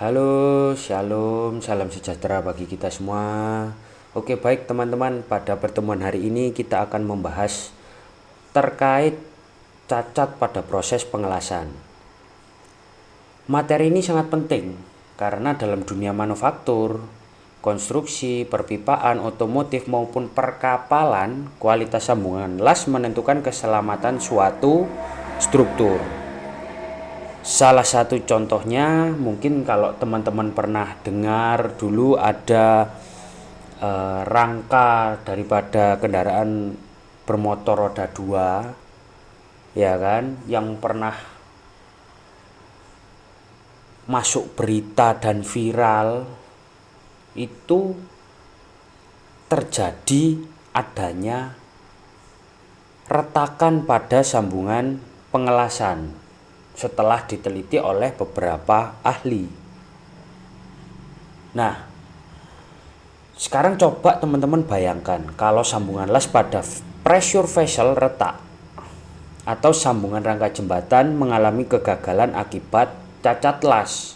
Halo, shalom, salam sejahtera bagi kita semua. Oke, baik teman-teman, pada pertemuan hari ini kita akan membahas terkait cacat pada proses pengelasan. Materi ini sangat penting karena dalam dunia manufaktur, konstruksi, perpipaan, otomotif maupun perkapalan, kualitas sambungan las menentukan keselamatan suatu struktur. Salah satu contohnya mungkin kalau teman-teman pernah dengar dulu ada rangka daripada kendaraan bermotor roda 2, ya kan, yang pernah masuk berita dan viral itu terjadi adanya retakan pada sambungan pengelasan setelah diteliti oleh beberapa ahli. Nah, sekarang coba teman-teman bayangkan kalau sambungan las pada pressure vessel retak atau sambungan rangka jembatan mengalami kegagalan akibat cacat las.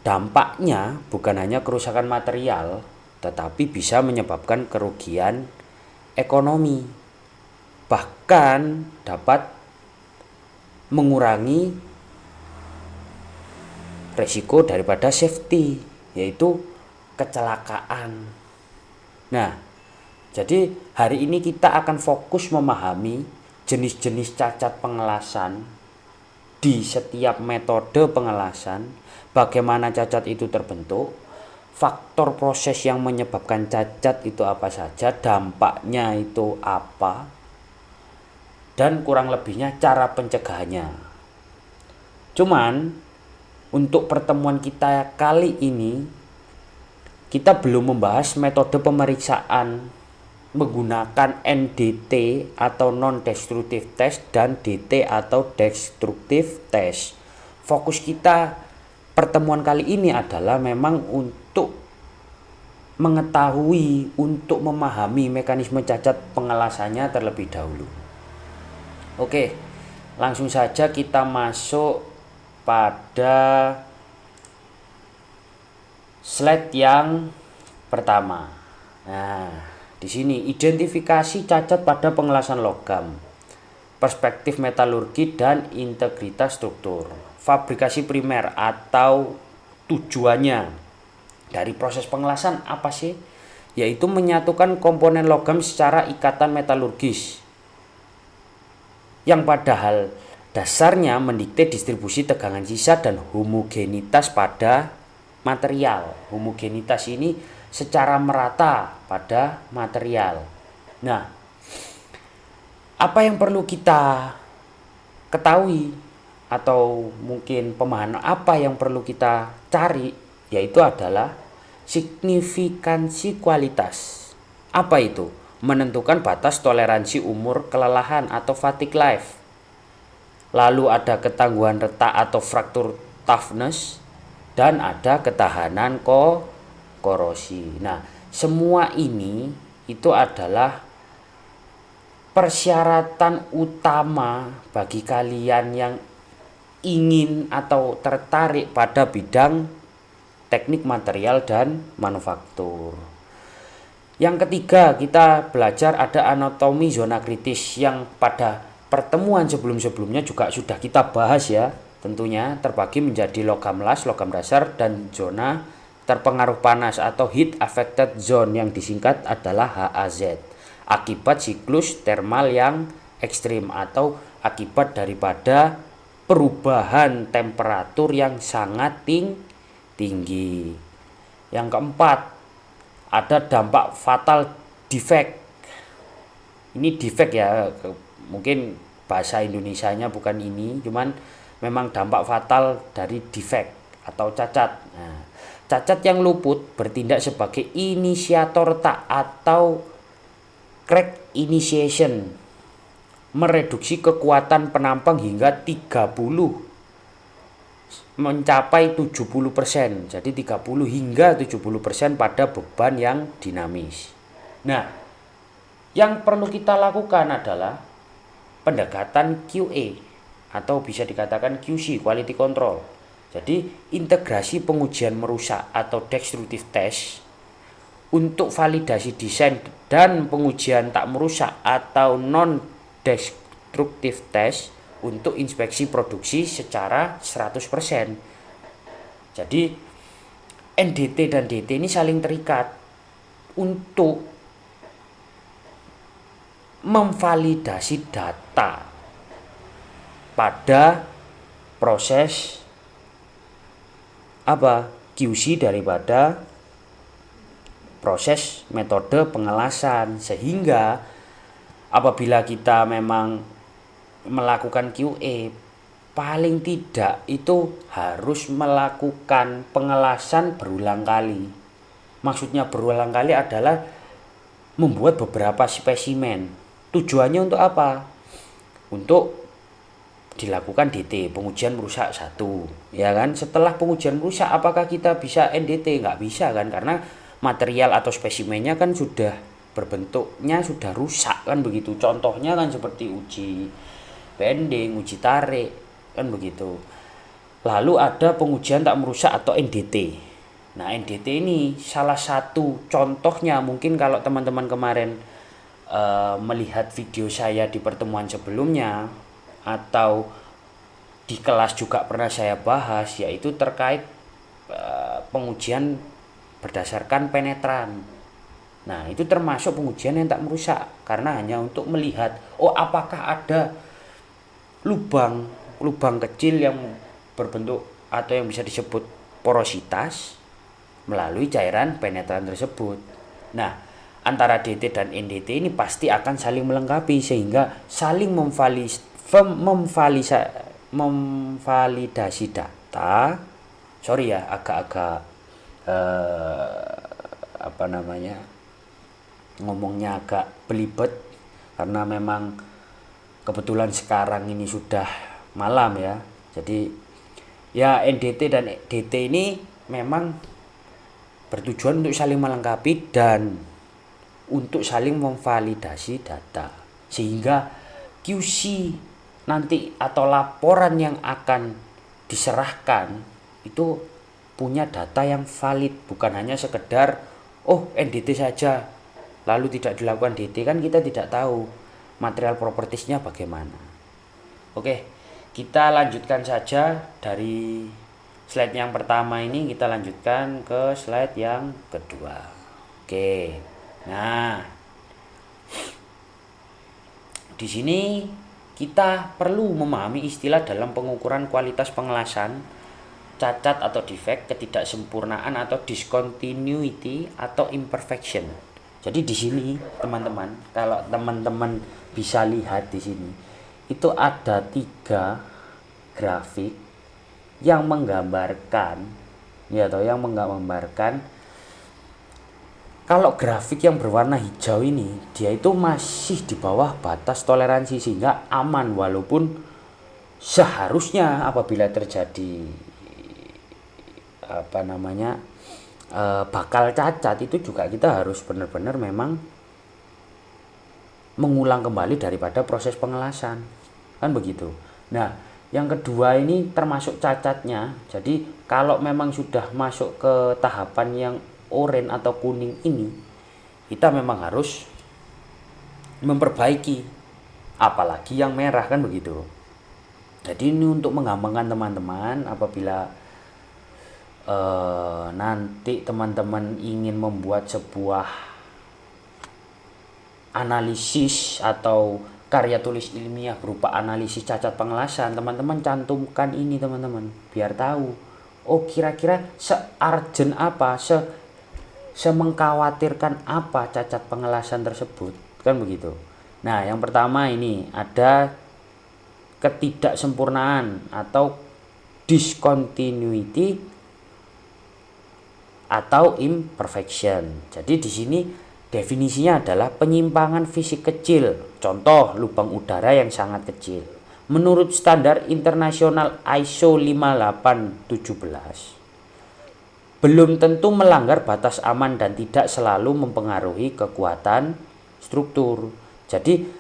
Dampaknya bukan hanya kerusakan material, tetapi bisa menyebabkan kerugian ekonomi. Bahkan dapat mengurangi resiko daripada safety, yaitu kecelakaan. Nah, jadi hari ini kita akan fokus memahami jenis-jenis cacat pengelasan di setiap metode pengelasan, bagaimana cacat itu terbentuk, faktor proses yang menyebabkan cacat itu apa saja, dampaknya itu apa, dan kurang lebihnya cara pencegahannya. Cuman untuk pertemuan kita kali ini kita belum membahas metode pemeriksaan menggunakan NDT atau non-destructive test dan DT atau destructive test. Fokus kita pertemuan kali ini adalah memang untuk mengetahui, untuk memahami mekanisme cacat pengelasannya terlebih dahulu. Oke, langsung saja kita masuk pada slide yang pertama. Nah, di sini identifikasi cacat pada pengelasan logam, perspektif metalurgi dan integritas struktur. Fabrikasi primer atau tujuannya dari proses pengelasan apa sih? Yaitu menyatukan komponen logam secara ikatan metalurgis, yang padahal dasarnya mendikte distribusi tegangan sisa dan homogenitas pada material. Homogenitas ini secara merata pada material. Nah, apa yang perlu kita ketahui atau mungkin pemahaman apa yang perlu kita cari, yaitu adalah signifikansi kualitas. Apa itu? Menentukan batas toleransi umur kelelahan atau fatigue life. Lalu ada ketangguhan retak atau fracture toughness, dan ada ketahanan korosi. Nah, semua ini itu adalah persyaratan utama bagi kalian yang ingin atau tertarik pada bidang teknik material dan manufaktur. Yang ketiga, kita belajar ada anatomi zona kritis yang pada pertemuan sebelum-sebelumnya juga sudah kita bahas ya. Tentunya terbagi menjadi logam las, logam dasar, dan zona terpengaruh panas atau heat affected zone yang disingkat adalah HAZ, akibat siklus termal yang ekstrim atau akibat daripada perubahan temperatur yang sangat tinggi. Yang keempat, ada dampak fatal defect. Ini defect ya, mungkin bahasa Indonesianya bukan ini, cuman memang dampak fatal dari defect atau cacat. Nah, cacat yang luput bertindak sebagai inisiator retak atau crack initiation, mereduksi kekuatan penampang hingga 30 mencapai 70%. Jadi 30 hingga 70% pada beban yang dinamis. Nah, yang perlu kita lakukan adalah pendekatan QA atau bisa dikatakan QC, quality control. Jadi integrasi pengujian merusak atau destructive test untuk validasi desain dan pengujian tak merusak atau non destructive test untuk inspeksi produksi secara 100%. Jadi NDT dan DT ini saling terikat untuk memvalidasi data pada proses QC daripada proses metode pengelasan, sehingga apabila kita memang melakukan QA paling tidak itu harus melakukan pengelasan berulang kali. Maksudnya berulang kali adalah membuat beberapa spesimen. Tujuannya untuk apa? Untuk dilakukan DT, pengujian merusak 1, ya kan? Setelah pengujian merusak apakah kita bisa NDT? Nggak bisa kan, karena material atau spesimennya kan sudah berbentuknya sudah rusak kan begitu. Contohnya kan seperti uji bending, uji tarik kan begitu. Lalu ada pengujian tak merusak atau NDT. Nah, NDT ini salah satu contohnya, mungkin kalau teman-teman kemarin melihat video saya di pertemuan sebelumnya atau di kelas juga pernah saya bahas, yaitu terkait pengujian berdasarkan penetran. Nah, itu termasuk pengujian yang tak merusak karena hanya untuk melihat apakah ada lubang kecil yang berbentuk atau yang bisa disebut porositas melalui cairan penetran tersebut. Nah, antara DT dan NDT ini pasti akan saling melengkapi sehingga saling memvalidasi data. Sorry ya, agak-agak ngomongnya agak belibet karena memang kebetulan sekarang ini sudah malam ya. Jadi ya NDT dan DT ini memang bertujuan untuk saling melengkapi dan untuk saling memvalidasi data sehingga QC nanti atau laporan yang akan diserahkan itu punya data yang valid, bukan hanya sekedar NDT saja lalu tidak dilakukan DT, kan kita tidak tahu material propertiesnya bagaimana. Oke, kita lanjutkan saja dari slide yang pertama ini, kita lanjutkan ke slide yang kedua. Oke, nah di sini kita perlu memahami istilah dalam pengukuran kualitas pengelasan, cacat atau defect, ketidaksempurnaan atau discontinuity atau imperfection. Jadi di sini teman-teman, kalau teman-teman bisa lihat di sini itu ada 3 grafik yang menggambarkan kalau grafik yang berwarna hijau ini dia itu masih di bawah batas toleransi sehingga aman, walaupun seharusnya apabila terjadi bakal cacat itu juga kita harus benar-benar memang mengulang kembali daripada proses pengelasan kan begitu. Nah, yang kedua ini termasuk cacatnya. Jadi kalau memang sudah masuk ke tahapan yang oranye atau kuning ini, kita memang harus memperbaiki, apalagi yang merah kan begitu. Jadi ini untuk menggampangkan teman-teman apabila nanti teman-teman ingin membuat sebuah analisis atau karya tulis ilmiah berupa analisis cacat pengelasan, teman-teman cantumkan ini teman-teman, biar tahu kira-kira se-urgent apa, semengkhawatirkan apa cacat pengelasan tersebut kan begitu. Nah, yang pertama ini ada ketidaksempurnaan atau discontinuity atau imperfection. Jadi di sini definisinya adalah penyimpangan fisik kecil, contoh lubang udara yang sangat kecil. Menurut standar internasional ISO 5817, belum tentu melanggar batas aman dan tidak selalu mempengaruhi kekuatan struktur. Jadi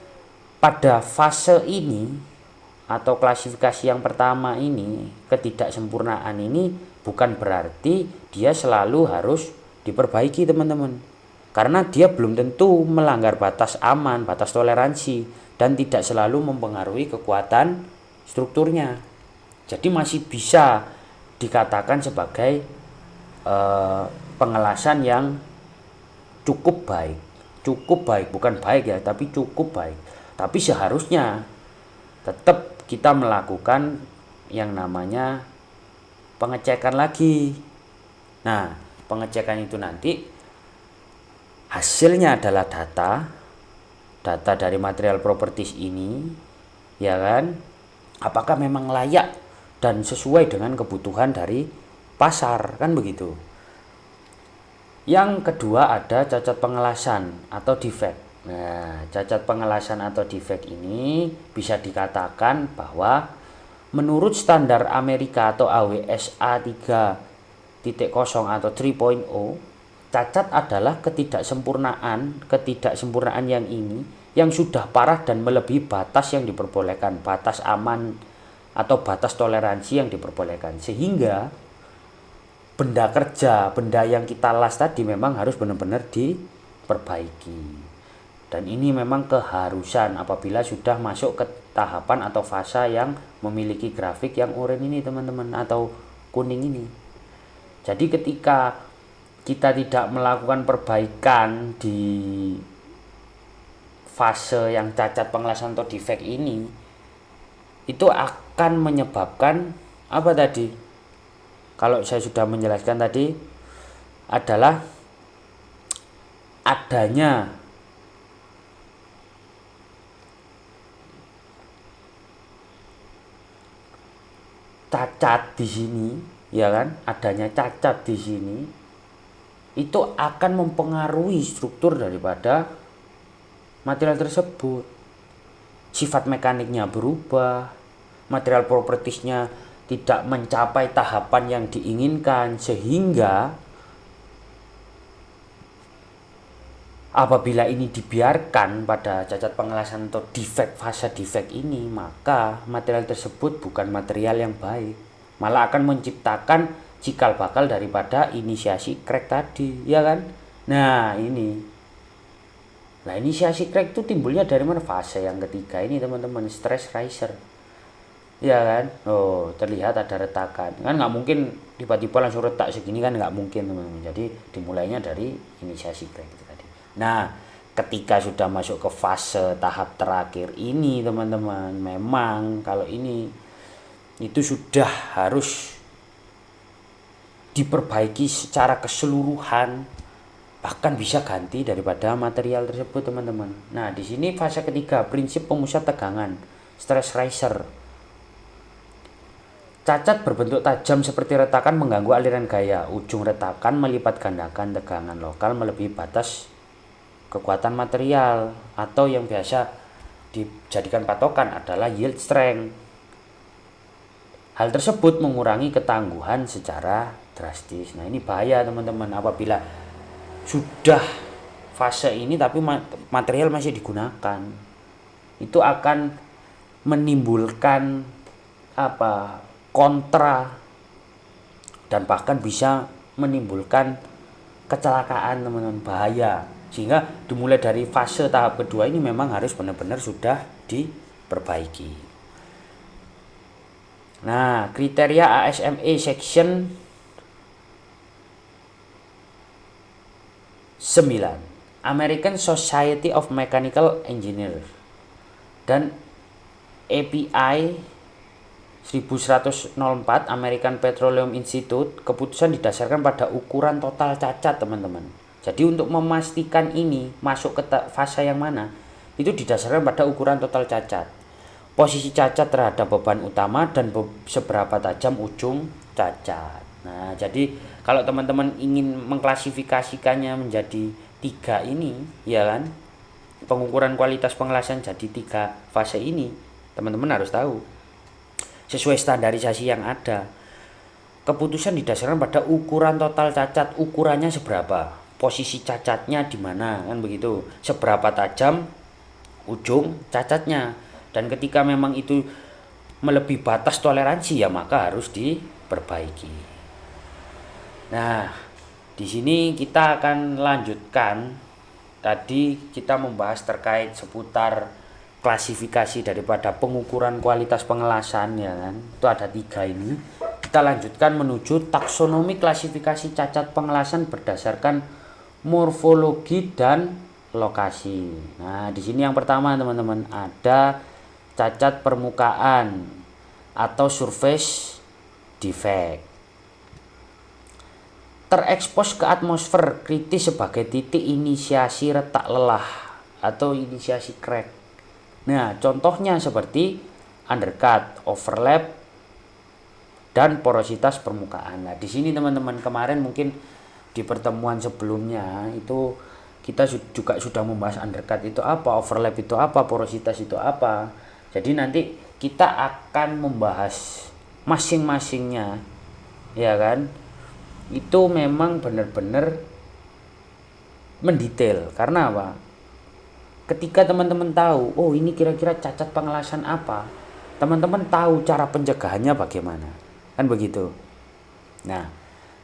pada fase ini atau klasifikasi yang pertama ini, ketidaksempurnaan ini bukan berarti dia selalu harus diperbaiki teman-teman. Karena dia belum tentu melanggar batas aman, batas toleransi, dan tidak selalu mempengaruhi kekuatan strukturnya. Jadi masih bisa dikatakan sebagai pengelasan yang cukup baik, bukan baik ya, tapi cukup baik. Tapi seharusnya tetap kita melakukan yang namanya pengecekan lagi. Nah, pengecekan itu nanti hasilnya adalah data dari material properties ini, ya kan? Apakah memang layak dan sesuai dengan kebutuhan dari pasar, kan begitu. Yang kedua ada cacat pengelasan atau defect. Nah, cacat pengelasan atau defect ini bisa dikatakan bahwa menurut standar Amerika atau AWSA 3.0 atau 3.0, cacat adalah ketidaksempurnaan yang sudah parah dan melebihi batas yang diperbolehkan, batas aman atau batas toleransi yang diperbolehkan. Sehingga benda yang kita las tadi memang harus benar-benar diperbaiki. Dan ini memang keharusan apabila sudah masuk ke tahapan atau fase yang memiliki grafik yang oranye ini teman-teman, atau kuning ini. Jadi ketika kita tidak melakukan perbaikan di fase yang cacat pengelasan atau defect ini, itu akan menyebabkan apa tadi? Kalau saya sudah menjelaskan tadi adalah adanya cacat di sini, ya kan? Adanya cacat di sini itu akan mempengaruhi struktur daripada material tersebut. Sifat mekaniknya berubah, material propertiesnya tidak mencapai tahapan yang diinginkan, sehingga apabila ini dibiarkan pada cacat pengelasan atau fase defect ini, maka material tersebut bukan material yang baik, malah akan menciptakan cikal bakal daripada inisiasi crack tadi, ya kan? Nah, inisiasi crack itu timbulnya dari mana? Fase yang ketiga ini teman-teman, stress riser, ya kan? Oh, terlihat ada retakan, kan nggak mungkin tiba-tiba langsung retak segini, kan nggak mungkin teman-teman. Jadi dimulainya dari inisiasi crack itu tadi. Nah, ketika sudah masuk ke fase tahap terakhir ini teman-teman, memang kalau ini itu sudah harus diperbaiki secara keseluruhan, bahkan bisa ganti daripada material tersebut teman-teman. Nah, di sini fase ketiga, prinsip pemusat tegangan, stress riser. Cacat berbentuk tajam seperti retakan mengganggu aliran gaya. Ujung retakan melipat gandakan tegangan lokal melebihi batas kekuatan material, atau yang biasa dijadikan patokan adalah yield strength. Hal tersebut mengurangi ketangguhan secara drastis. Nah, ini bahaya teman-teman apabila sudah fase ini tapi material masih digunakan. Itu akan menimbulkan kontra, dan bahkan bisa menimbulkan kecelakaan teman-teman, bahaya. Sehingga dimulai dari fase tahap kedua ini memang harus benar-benar sudah diperbaiki. Nah, kriteria ASME section 9, American Society of Mechanical Engineers dan API 1104 American Petroleum Institute, keputusan didasarkan pada ukuran total cacat teman-teman. Jadi untuk memastikan ini masuk ke fase yang mana, itu didasarkan pada ukuran total cacat, posisi cacat terhadap beban utama, dan seberapa tajam ujung cacat. Nah, jadi kalau teman-teman ingin mengklasifikasikannya menjadi 3 ini, ya kan, pengukuran kualitas pengelasan jadi 3 fase ini, teman-teman harus tahu sesuai standarisasi yang ada. Keputusan didasarkan pada ukuran total cacat, ukurannya seberapa, posisi cacatnya di mana, kan begitu, seberapa tajam ujung cacatnya. Dan ketika memang itu melebihi batas toleransi, ya maka harus diperbaiki. Nah, di sini kita akan lanjutkan. Tadi kita membahas terkait seputar klasifikasi daripada pengukuran kualitas pengelasan, ya kan. Itu ada 3 ini. Kita lanjutkan menuju taksonomi klasifikasi cacat pengelasan berdasarkan morfologi dan lokasi. Nah, di sini yang pertama teman-teman ada cacat permukaan atau surface defect. Terekspos ke atmosfer kritis sebagai titik inisiasi retak lelah atau inisiasi crack. Nah, contohnya seperti undercut, overlap, dan porositas permukaan. Nah, di sini teman-teman kemarin mungkin di pertemuan sebelumnya itu kita juga sudah membahas undercut itu apa, overlap itu apa, porositas itu apa. Jadi nanti kita akan membahas masing-masingnya, ya kan. Itu memang benar-benar mendetail. Karena apa? Ketika teman-teman tahu, oh ini kira-kira cacat pengelasan apa, teman-teman tahu cara pencegahannya bagaimana, kan begitu. Nah,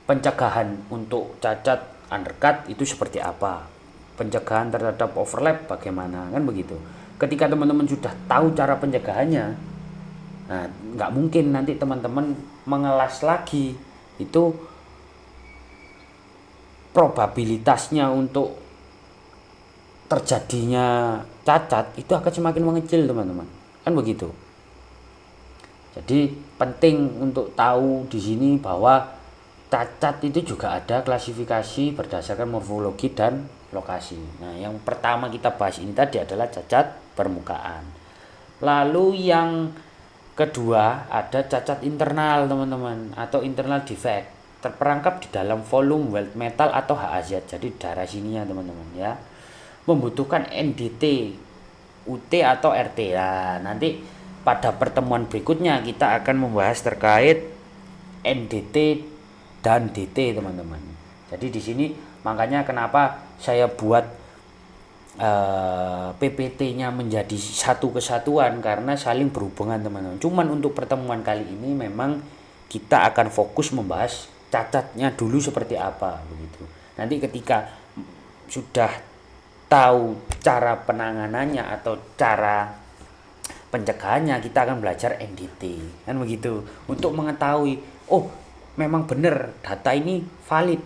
pencegahan untuk cacat undercut itu seperti apa, pencegahan terhadap overlap bagaimana, kan begitu. Ketika teman-teman sudah tahu cara pencegahannya, nah nggak mungkin nanti teman-teman mengelas lagi. Itu probabilitasnya untuk terjadinya cacat itu akan semakin mengecil teman-teman, kan begitu. Jadi penting untuk tahu di sini bahwa cacat itu juga ada klasifikasi berdasarkan morfologi dan lokasi. Nah, yang pertama kita bahas ini tadi adalah cacat permukaan. Lalu yang kedua ada cacat internal teman-teman, atau internal defect, terperangkap di dalam volume weld metal atau HAZ. Jadi darah sininya teman-teman ya, membutuhkan NDT, UT atau RT. Nah, nanti pada pertemuan berikutnya kita akan membahas terkait NDT dan DT teman-teman. Jadi di sini makanya kenapa saya buat PPT-nya menjadi satu kesatuan, karena saling berhubungan teman-teman. Cuman untuk pertemuan kali ini memang kita akan fokus membahas cacatnya dulu seperti apa begitu. Nanti ketika sudah tahu cara penanganannya atau cara pencegahannya, kita akan belajar NDT, kan begitu, untuk mengetahui oh memang benar data ini valid,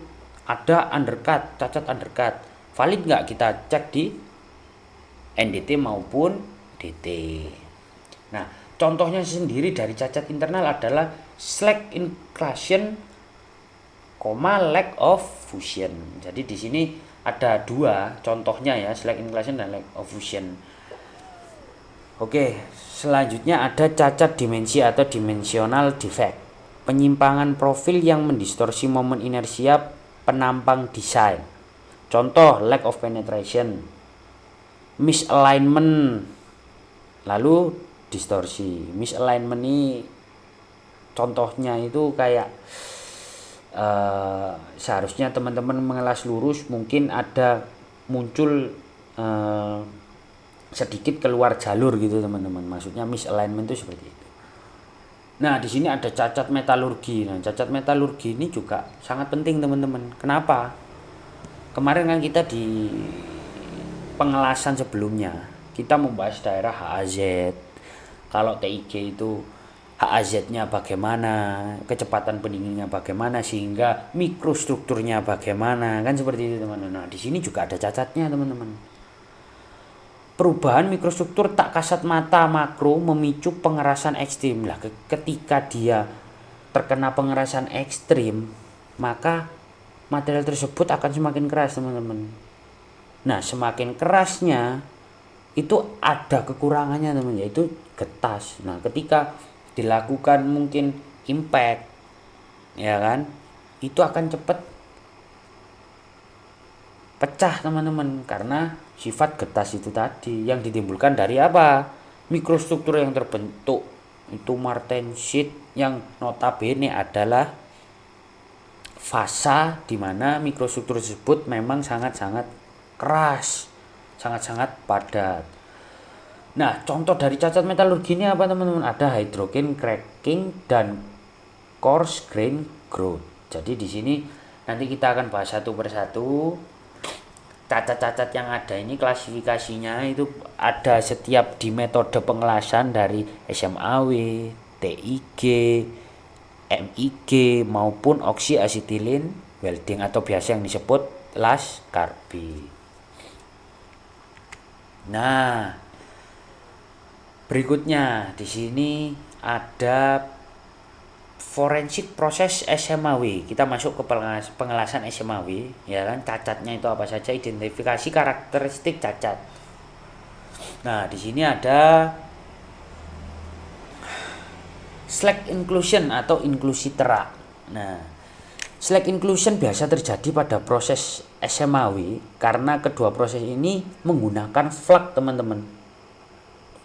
ada undercut, cacat undercut, valid nggak, kita cek di NDT maupun DT. Nah, contohnya sendiri dari cacat internal adalah slack inclusion, lack of fusion. Jadi di sini ada 2 contohnya ya, slack inclusion dan lack of fusion. Oke, selanjutnya ada cacat dimensi atau dimensional defect, penyimpangan profil yang mendistorsi momen inersia penampang desain. Contoh lack of penetration, misalignment, lalu distorsi. Misalignment ini contohnya itu kayak seharusnya teman-teman mengelas lurus, mungkin ada muncul sedikit keluar jalur gitu teman-teman. Maksudnya misalignment itu seperti itu. Nah, di sini ada cacat metalurgi. Nah, cacat metalurgi ini juga sangat penting teman-teman. Kenapa? Kemarin kan kita di pengelasan sebelumnya kita membahas daerah HAZ. Kalau TIG itu HAZ-nya bagaimana, kecepatan pendinginnya bagaimana, sehingga mikrostrukturnya bagaimana, kan seperti itu teman-teman. Nah, di sini juga ada cacatnya teman-teman. Perubahan mikrostruktur tak kasat mata makro memicu pengerasan ekstrim. Lah, ketika dia terkena pengerasan ekstrim, maka material tersebut akan semakin keras teman-teman. Nah, semakin kerasnya itu ada kekurangannya teman, yaitu getas. Nah, ketika dilakukan mungkin impact, ya kan, itu akan cepat pecah teman-teman, karena sifat getas itu tadi yang ditimbulkan dari apa? Mikrostruktur yang terbentuk itu martensit, yang notabene adalah fasa di mana mikrostruktur tersebut memang sangat-sangat keras, sangat-sangat padat. Nah, contoh dari cacat metalurgi ini apa teman-teman? Ada hydrogen cracking dan coarse grain growth. Jadi di sini nanti kita akan bahas satu persatu. Cacat-cacat yang ada ini klasifikasinya itu ada setiap di metode pengelasan dari SMAW, TIG, MIG maupun oksiasetilin welding atau biasa yang disebut las karbi. Nah, berikutnya di sini ada forensik proses SMAW. Kita masuk ke pengelasan SMAW, ya kan? Cacatnya itu apa saja, identifikasi karakteristik cacat. Nah, di sini ada slack inclusion atau inklusi terak. Nah, slack inclusion biasa terjadi pada proses SMAW karena kedua proses ini menggunakan flak, teman-teman.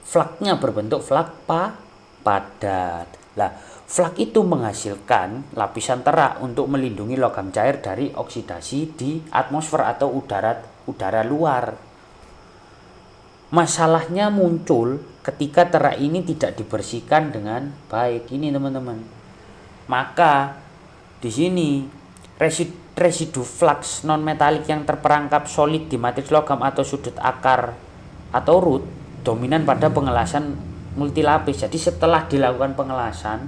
Flaknya berbentuk flak padat. Lah, flak itu menghasilkan lapisan terak untuk melindungi logam cair dari oksidasi di atmosfer atau udara luar. Masalahnya muncul ketika terak ini tidak dibersihkan dengan baik ini, teman-teman. Maka di sini residu flux non metalik yang terperangkap solid di matriks logam atau sudut akar atau root dominan pada pengelasan multilapis. Jadi setelah dilakukan pengelasan,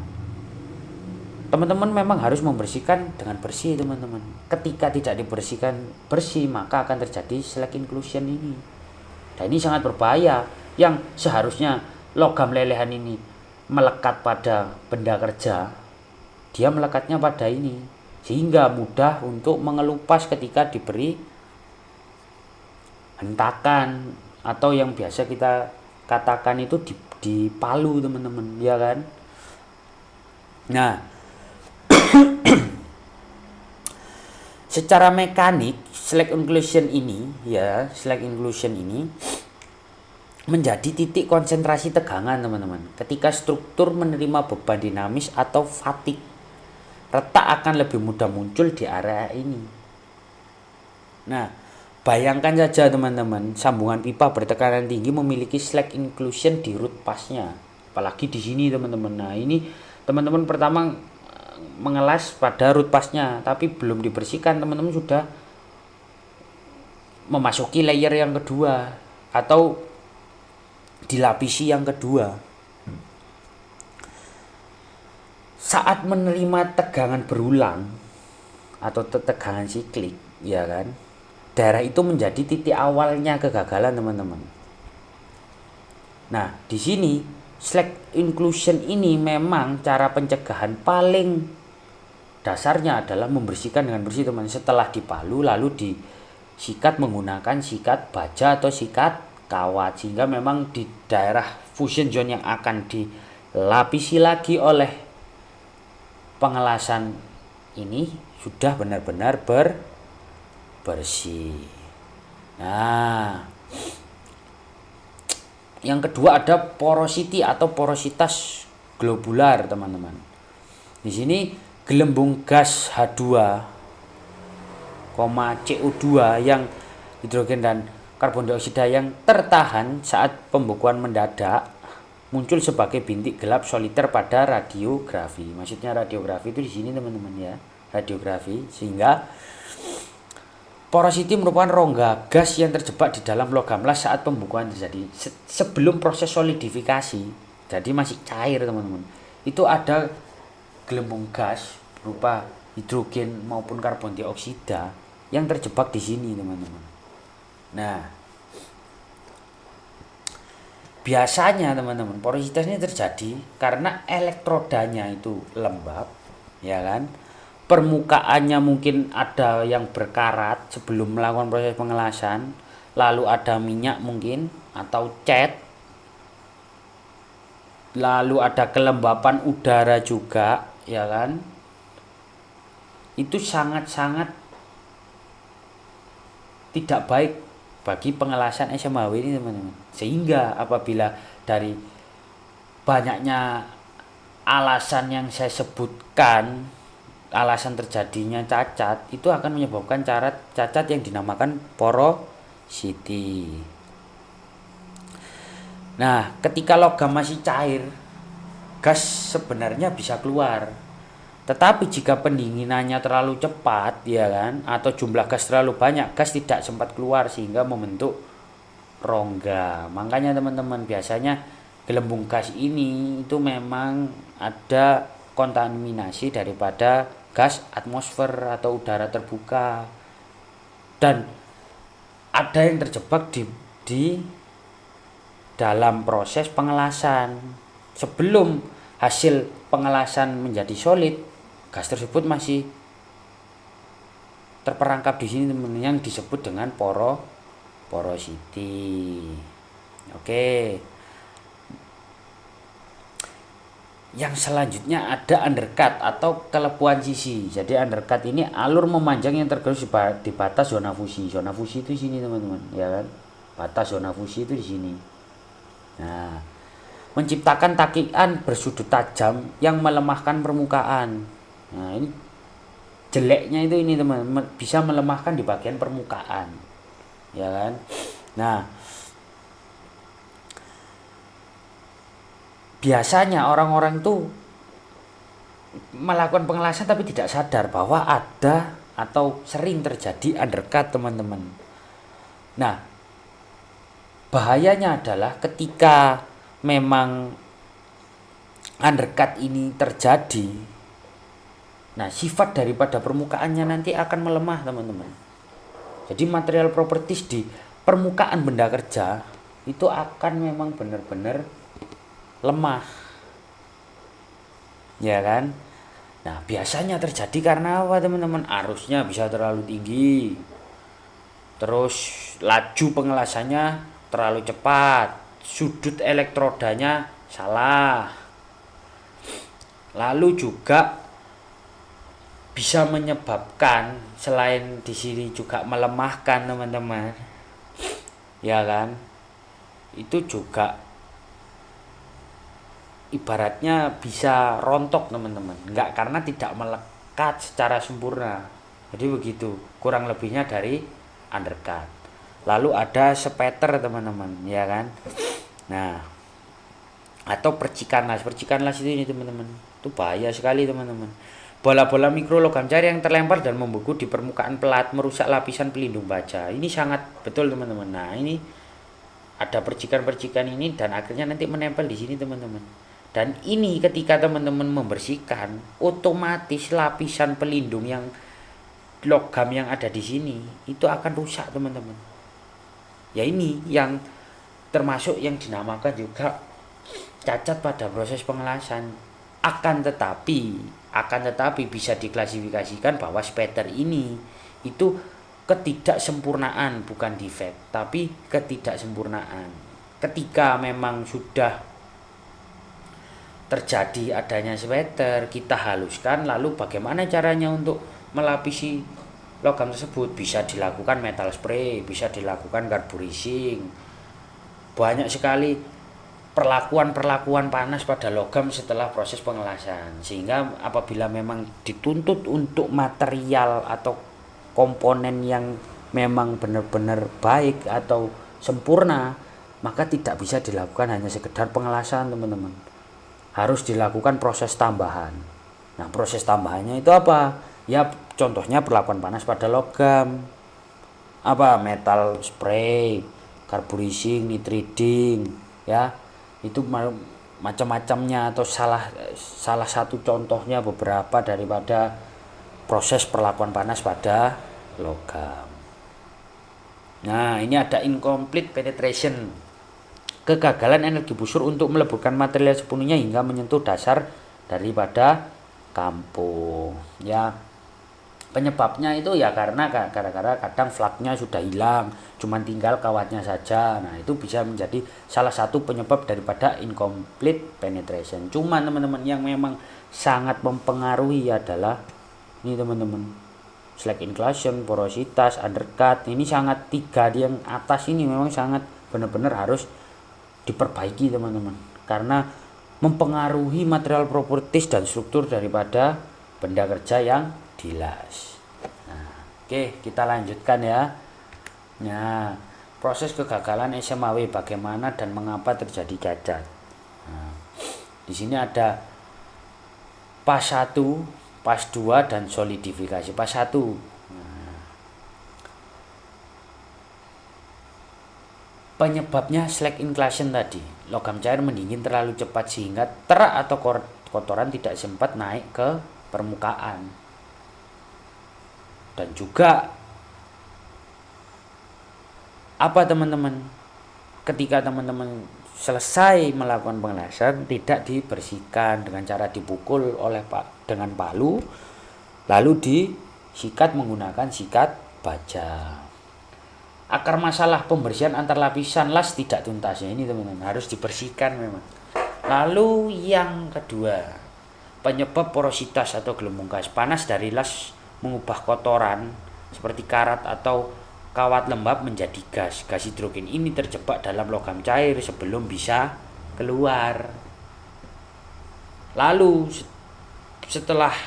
teman-teman memang harus membersihkan dengan bersih, teman-teman. Ketika tidak dibersihkan bersih, maka akan terjadi slack inclusion ini. Dan ini sangat berbahaya. Yang seharusnya logam lelehan ini melekat pada benda kerja, dia melekatnya pada ini, sehingga mudah untuk mengelupas ketika diberi hentakan atau yang biasa kita katakan itu dipalu, teman-teman, ya kan? Nah, secara mekanik slack inclusion ini menjadi titik konsentrasi tegangan, teman-teman. Ketika struktur menerima beban dinamis atau fatigue, retak akan lebih mudah muncul di area ini. Nah, bayangkan saja, teman-teman, sambungan pipa bertekanan tinggi memiliki slack inclusion di root pasnya. Apalagi di sini, teman-teman. Nah, ini teman-teman pertama mengelas pada root pasnya, tapi belum dibersihkan, teman-teman sudah memasuki layer yang kedua atau dilapisi yang kedua. Saat menerima tegangan berulang atau tegangan siklik, ya kan, daerah itu menjadi titik awalnya kegagalan, teman-teman. Nah, di sini slack inclusion ini memang cara pencegahan paling dasarnya adalah membersihkan dengan bersih, teman. Setelah dipalu lalu disikat menggunakan sikat baja atau sikat kawat, sehingga memang di daerah fusion zone yang akan dilapisi lagi oleh pengelasan ini sudah benar-benar bersih. Nah, yang kedua ada porosity atau porositas globular, teman-teman. Di sini gelembung gas H2, CO2 yang hidrogen dan karbon dioksida yang tertahan saat pembekuan mendadak muncul sebagai bintik gelap soliter pada radiografi. Maksudnya radiografi itu di sini, teman-teman, ya, radiografi. Sehingga porosity merupakan rongga gas yang terjebak di dalam logam las saat pembekuan terjadi sebelum proses solidifikasi. Jadi masih cair, teman-teman. Itu ada gelembung gas berupa hidrogen maupun karbon dioksida yang terjebak di sini, teman-teman. Nah, biasanya, teman-teman, porositasnya terjadi karena elektrodanya itu lembab, ya kan? Permukaannya mungkin ada yang berkarat sebelum melakukan proses pengelasan, lalu ada minyak mungkin atau cat, lalu ada kelembapan udara juga, ya kan? Itu sangat-sangat tidak baik bagi pengelasan SMAW ini, teman-teman. Sehingga apabila dari banyaknya alasan yang saya sebutkan, alasan terjadinya cacat itu akan menyebabkan cacat yang dinamakan porosity. Nah, ketika logam masih cair, gas sebenarnya bisa keluar. Tetapi jika pendinginannya terlalu cepat, ya kan, atau jumlah gas terlalu banyak, gas tidak sempat keluar sehingga membentuk rongga. Makanya teman-teman, biasanya gelembung gas ini itu memang ada kontaminasi daripada gas atmosfer atau udara terbuka, dan ada yang terjebak di dalam proses pengelasan. Sebelum hasil pengelasan menjadi solid, gas tersebut masih terperangkap di sini teman, yang disebut dengan porosity. Oke. Yang selanjutnya ada undercut atau kelepuan sisi. Jadi undercut ini alur memanjang yang tergerus di batas zona fusi. Zona fusi itu di sini teman-teman, ya kan? Batas zona fusi itu di sini. Nah, menciptakan takikan bersudut tajam yang melemahkan permukaan. Nah, ini jeleknya itu ini teman-teman, bisa melemahkan di bagian permukaan, ya kan? Nah, biasanya orang-orang itu melakukan pengelasan tapi tidak sadar bahwa ada atau sering terjadi undercut teman-teman. Nah, bahayanya adalah ketika memang undercut ini terjadi, nah sifat daripada permukaannya nanti akan melemah teman-teman. Jadi material properties di permukaan benda kerja itu akan memang benar-benar lemah, ya kan? Nah, biasanya terjadi karena apa teman-teman? Arusnya bisa terlalu tinggi, terus laju pengelasannya terlalu cepat, sudut elektrodanya salah, lalu juga bisa menyebabkan selain di sini juga melemahkan teman-teman, ya kan? Itu juga ibaratnya bisa rontok teman-teman, nggak karena tidak melekat secara sempurna. Jadi begitu kurang lebihnya dari undercut. Lalu ada spatter teman-teman, ya kan? Nah, atau percikan las itu ini teman-teman, itu bahaya sekali teman-teman. Bola-bola mikro logam cair yang terlempar dan membeku di permukaan pelat merusak lapisan pelindung baja. Ini sangat betul teman-teman. Nah, ini ada percikan-percikan ini dan akhirnya nanti menempel di sini teman-teman. Dan ini ketika teman-teman membersihkan, otomatis lapisan pelindung yang logam yang ada di sini itu akan rusak teman-teman. Ya ini yang termasuk yang dinamakan juga cacat pada proses pengelasan. Akan tetapi bisa diklasifikasikan bahwa spatter ini itu ketidaksempurnaan, bukan defect, tapi ketidaksempurnaan. Ketika memang sudah terjadi adanya spatter, kita haluskan, lalu bagaimana caranya untuk melapisi logam tersebut? Bisa dilakukan metal spray, bisa dilakukan carburizing. Banyak sekali perlakuan panas pada logam setelah proses pengelasan, sehingga apabila memang dituntut untuk material atau komponen yang memang benar-benar baik atau sempurna, maka tidak bisa dilakukan hanya sekedar pengelasan teman-teman, harus dilakukan proses tambahan. Nah, proses tambahannya itu apa? Ya, contohnya perlakuan panas pada logam, apa, metal spray, carburizing, nitriding, ya, itu macam-macamnya, atau salah satu contohnya beberapa daripada proses perlakuan panas pada logam. Nah, ini ada incomplete penetration, kegagalan energi busur untuk meleburkan material sepenuhnya hingga menyentuh dasar daripada kampung. Ya, penyebabnya itu ya karena kadang flaknya sudah hilang, cuman tinggal kawatnya saja. Nah, itu bisa menjadi salah satu penyebab daripada incomplete penetration. Cuman teman-teman, yang memang sangat mempengaruhi adalah ini teman-teman, slack inclusion, porositas, undercut. Ini sangat, tiga yang atas ini memang sangat benar-benar harus diperbaiki teman-teman, karena mempengaruhi material properties dan struktur daripada benda kerja yang dilas. Nah, oke, kita lanjutkan ya. Nah, proses kegagalan SMAW, bagaimana dan mengapa terjadi cacat. Nah, di sini ada pas 1, pas 2 dan solidifikasi. Pas 1. Penyebabnya slack inclusion tadi. Logam cair mendingin terlalu cepat sehingga terak atau kotoran tidak sempat naik ke permukaan. Dan juga apa teman-teman? Ketika teman-teman selesai melakukan pengelasan, tidak dibersihkan dengan cara dipukul dengan palu, lalu disikat menggunakan sikat baja. Akar masalah pembersihan antar lapisan las tidak tuntas. Ini teman-teman harus dibersihkan memang. Lalu yang kedua, penyebab porositas atau gelembung gas. Panas dari las mengubah kotoran seperti karat atau kawat lembab menjadi gas. Gas hidrogen ini terjebak dalam logam cair sebelum bisa keluar. Lalu setelah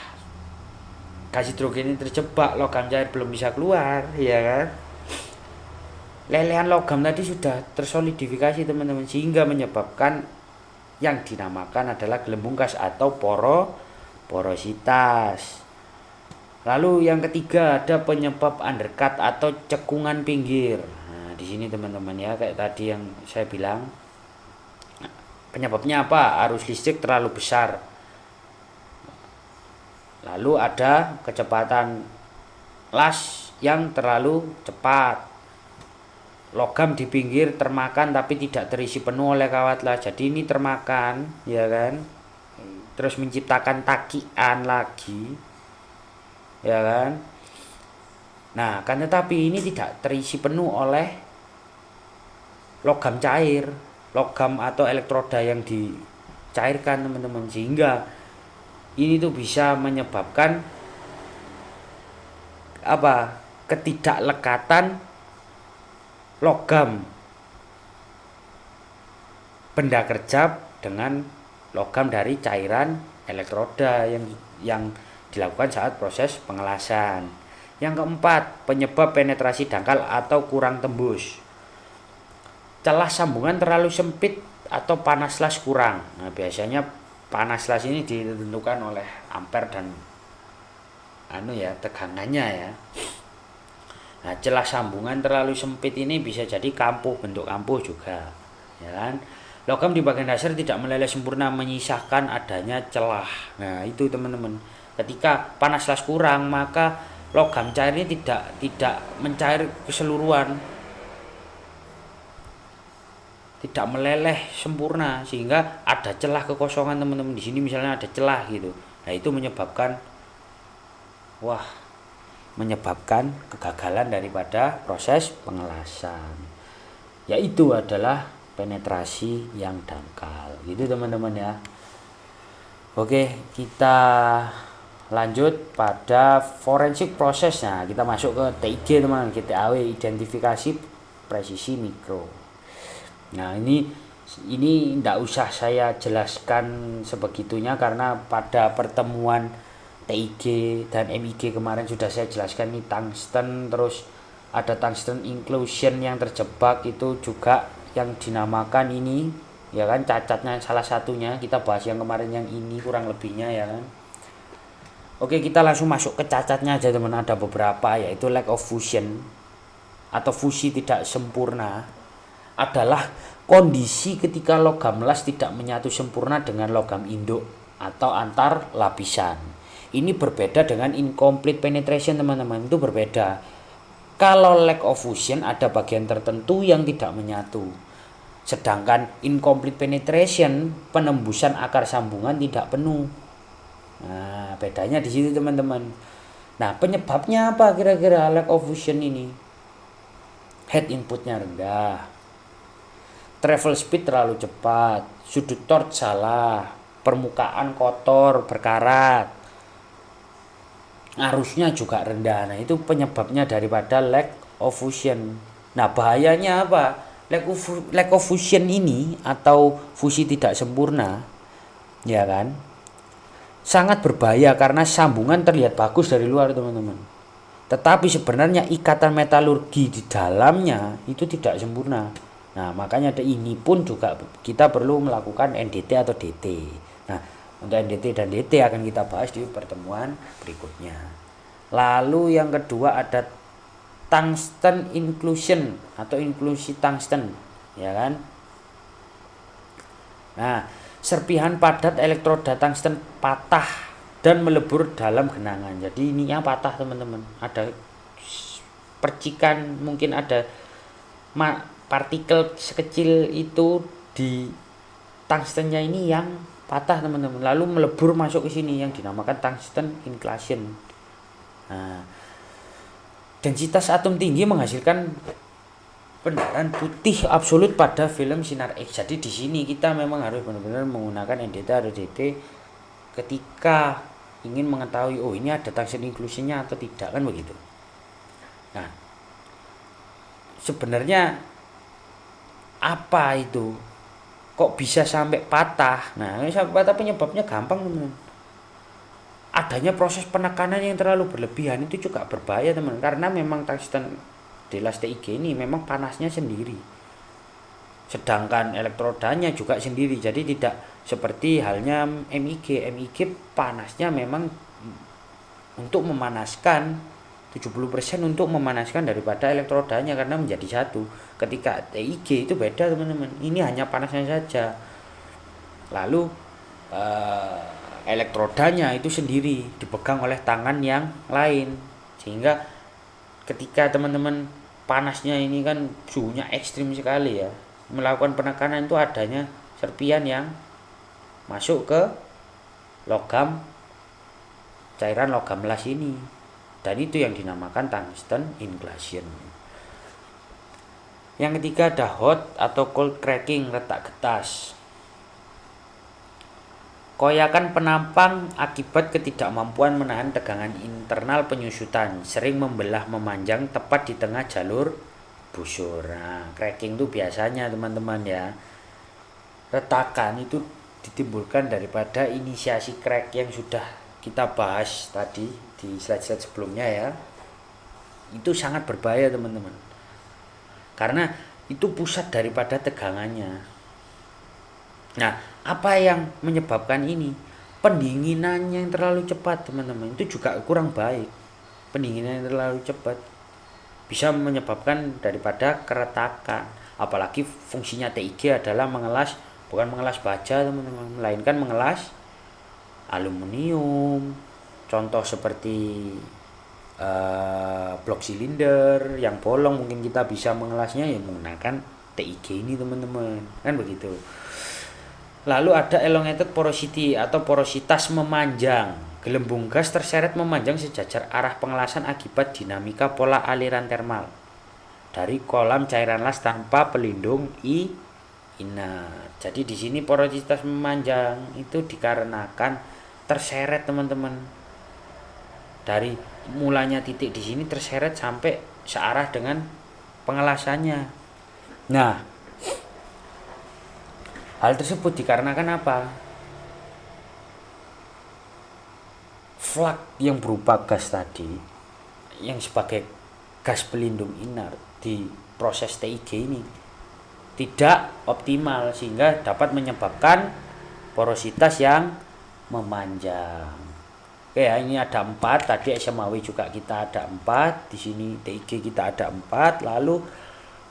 gas hidrogen ini terjebak, logam cair belum bisa keluar, ya kan? Lelehan logam tadi sudah tersolidifikasi teman-teman, sehingga menyebabkan yang dinamakan adalah gelembung gas atau porositas. Lalu yang ketiga ada penyebab undercut atau cekungan pinggir. Nah, di sini teman-teman ya, kayak tadi yang saya bilang. Penyebabnya apa? Arus listrik terlalu besar. Lalu ada kecepatan las yang terlalu cepat. Logam di pinggir termakan tapi tidak terisi penuh oleh kawat las. Jadi ini termakan, ya kan? Terus menciptakan takian lagi, ya kan? Nah, kan tetapi ini tidak terisi penuh oleh logam cair, logam atau elektroda yang dicairkan teman-teman, sehingga ini tuh bisa menyebabkan apa? Ketidaklekatan logam benda kerja dengan logam dari cairan elektroda yang dilakukan saat proses pengelasan. Yang keempat, penyebab penetrasi dangkal atau kurang tembus. Celah sambungan terlalu sempit atau panas las kurang. Nah, biasanya panas las ini ditentukan oleh ampere dan tegangannya ya. Nah, celah sambungan terlalu sempit ini bisa jadi kampuh, bentuk kampuh juga, ya kan? Logam di bagian dasar tidak meleleh sempurna, menyisakan adanya celah. Nah, itu teman-teman. Ketika panas las kurang, maka logam cair ini tidak mencair keseluruhan, tidak meleleh sempurna, sehingga ada celah kekosongan teman-teman. Di sini misalnya ada celah gitu. Nah, itu menyebabkan kegagalan daripada proses pengelasan, yaitu adalah penetrasi yang dangkal. Gitu teman-teman ya. Oke, kita lanjut pada forensik prosesnya. Kita masuk ke TIG teman-teman, TAW, identifikasi presisi mikro. Nah, ini tidak usah saya jelaskan sebegitunya karena pada pertemuan TIG dan MIG kemarin sudah saya jelaskan. Ini tungsten, terus ada tungsten inclusion yang terjebak, itu juga yang dinamakan ini, ya kan, cacatnya salah satunya. Kita bahas yang kemarin yang ini kurang lebihnya, ya kan. Oke, kita langsung masuk ke cacatnya aja teman. Ada beberapa, yaitu lack of fusion atau fusi tidak sempurna adalah kondisi ketika logam las tidak menyatu sempurna dengan logam induk atau antar lapisan. Ini berbeda dengan incomplete penetration teman-teman, itu berbeda. Kalau lack of fusion ada bagian tertentu yang tidak menyatu. Sedangkan incomplete penetration, penembusan akar sambungan tidak penuh. Nah, bedanya di situ teman-teman. Nah, penyebabnya apa kira-kira lack of fusion ini? Head inputnya rendah, travel speed terlalu cepat, sudut torch salah, permukaan kotor berkarat, arusnya juga rendah. Nah, itu penyebabnya daripada lack of fusion. Nah, bahayanya apa? Lack of fusion ini atau fusi tidak sempurna, ya kan, sangat berbahaya karena sambungan terlihat bagus dari luar teman-teman, Tetapi sebenarnya ikatan metalurgi di dalamnya itu tidak sempurna. Nah, makanya ini pun juga kita perlu melakukan NDT atau DT. Nah, untuk NDT dan DT akan kita bahas di pertemuan berikutnya. Lalu yang kedua ada tungsten inclusion atau inklusi tungsten, ya kan? Nah, serpihan padat elektroda tungsten patah dan melebur dalam genangan. Jadi ininya patah, teman-teman. Ada percikan, mungkin ada partikel sekecil itu di tungstennya ini yang patah, teman-teman. Lalu melebur masuk ke sini yang dinamakan tungsten inclusion. Nah, densitas atom tinggi menghasilkan pendarahan putih absolut pada film sinar X. Jadi di sini kita memang harus benar-benar menggunakan NDT atau DT ketika ingin mengetahui ini ada tungsten inclusionnya atau tidak, kan begitu. Nah, sebenarnya apa itu? Kok bisa sampai patah? Nah, sampai patah penyebabnya gampang, teman-teman. Adanya proses penekanan yang terlalu berlebihan itu juga berbahaya, teman, karena memang tungsten Delas TIG ini memang panasnya sendiri, sedangkan elektrodanya juga sendiri. Jadi tidak seperti halnya MIG panasnya memang untuk memanaskan 70% untuk memanaskan daripada elektrodanya karena menjadi satu. Ketika TIG itu beda, teman-teman, ini hanya panasnya saja. Lalu elektrodanya itu sendiri dipegang oleh tangan yang lain, sehingga ketika teman-teman panasnya ini kan suhunya ekstrim sekali ya, melakukan penekanan itu adanya serpian yang masuk ke logam, cairan logam las ini, dan itu yang dinamakan tungsten inclusion. Yang ketiga ada hot atau cold cracking, retak getas. Koyakan penampang akibat ketidakmampuan menahan tegangan internal penyusutan, sering membelah memanjang tepat di tengah jalur busur. Nah, cracking itu biasanya, teman-teman, ya, retakan itu ditimbulkan daripada inisiasi crack yang sudah kita bahas tadi di slide-slide sebelumnya ya. Itu sangat berbahaya, teman-teman, karena itu pusat daripada tegangannya. Nah, apa yang menyebabkan ini? Pendinginan yang terlalu cepat, teman-teman, itu juga kurang baik. Pendinginan yang terlalu cepat bisa menyebabkan daripada keretakan. Apalagi fungsinya TIG adalah mengelas, bukan mengelas baja, teman-teman, melainkan mengelas aluminium. Contoh seperti blok silinder yang bolong, mungkin kita bisa mengelasnya ya menggunakan TIG ini, teman-teman, kan begitu. Lalu ada elongated porosity atau porositas memanjang. Gelembung gas terseret memanjang sejajar arah pengelasan akibat dinamika pola aliran termal dari kolam cairan las tanpa pelindung inert. Jadi di sini porositas memanjang itu dikarenakan terseret, teman-teman. Dari mulanya titik di sini terseret sampai searah dengan pengelasannya. Nah, hal tersebut dikarenakan apa? Flak yang berupa gas tadi, yang sebagai gas pelindung inert di proses TIG ini tidak optimal, sehingga dapat menyebabkan porositas yang memanjang. Oke ya, ini ada 4, tadi SMAW juga kita ada 4, di sini TIG kita ada 4. Lalu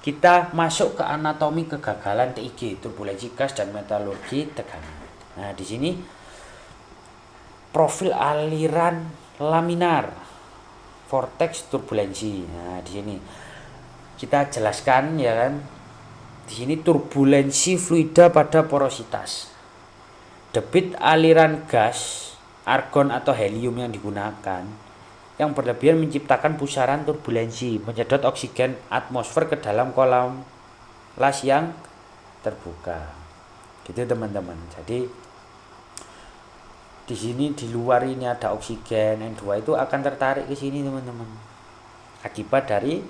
kita masuk ke anatomi kegagalan TIG, turbulensi gas dan metalurgi tegangan. Nah, di sini profil aliran laminar, vortex turbulensi. Nah, di sini kita jelaskan ya kan. Di sini turbulensi fluida pada porositas. Debit aliran gas, argon atau helium yang digunakan yang berlebihan menciptakan pusaran turbulensi, menyedot oksigen atmosfer ke dalam kolam las yang terbuka. Gitu, teman-teman. Jadi di sini di luar ini ada oksigen, N2 itu akan tertarik ke sini, teman-teman, akibat dari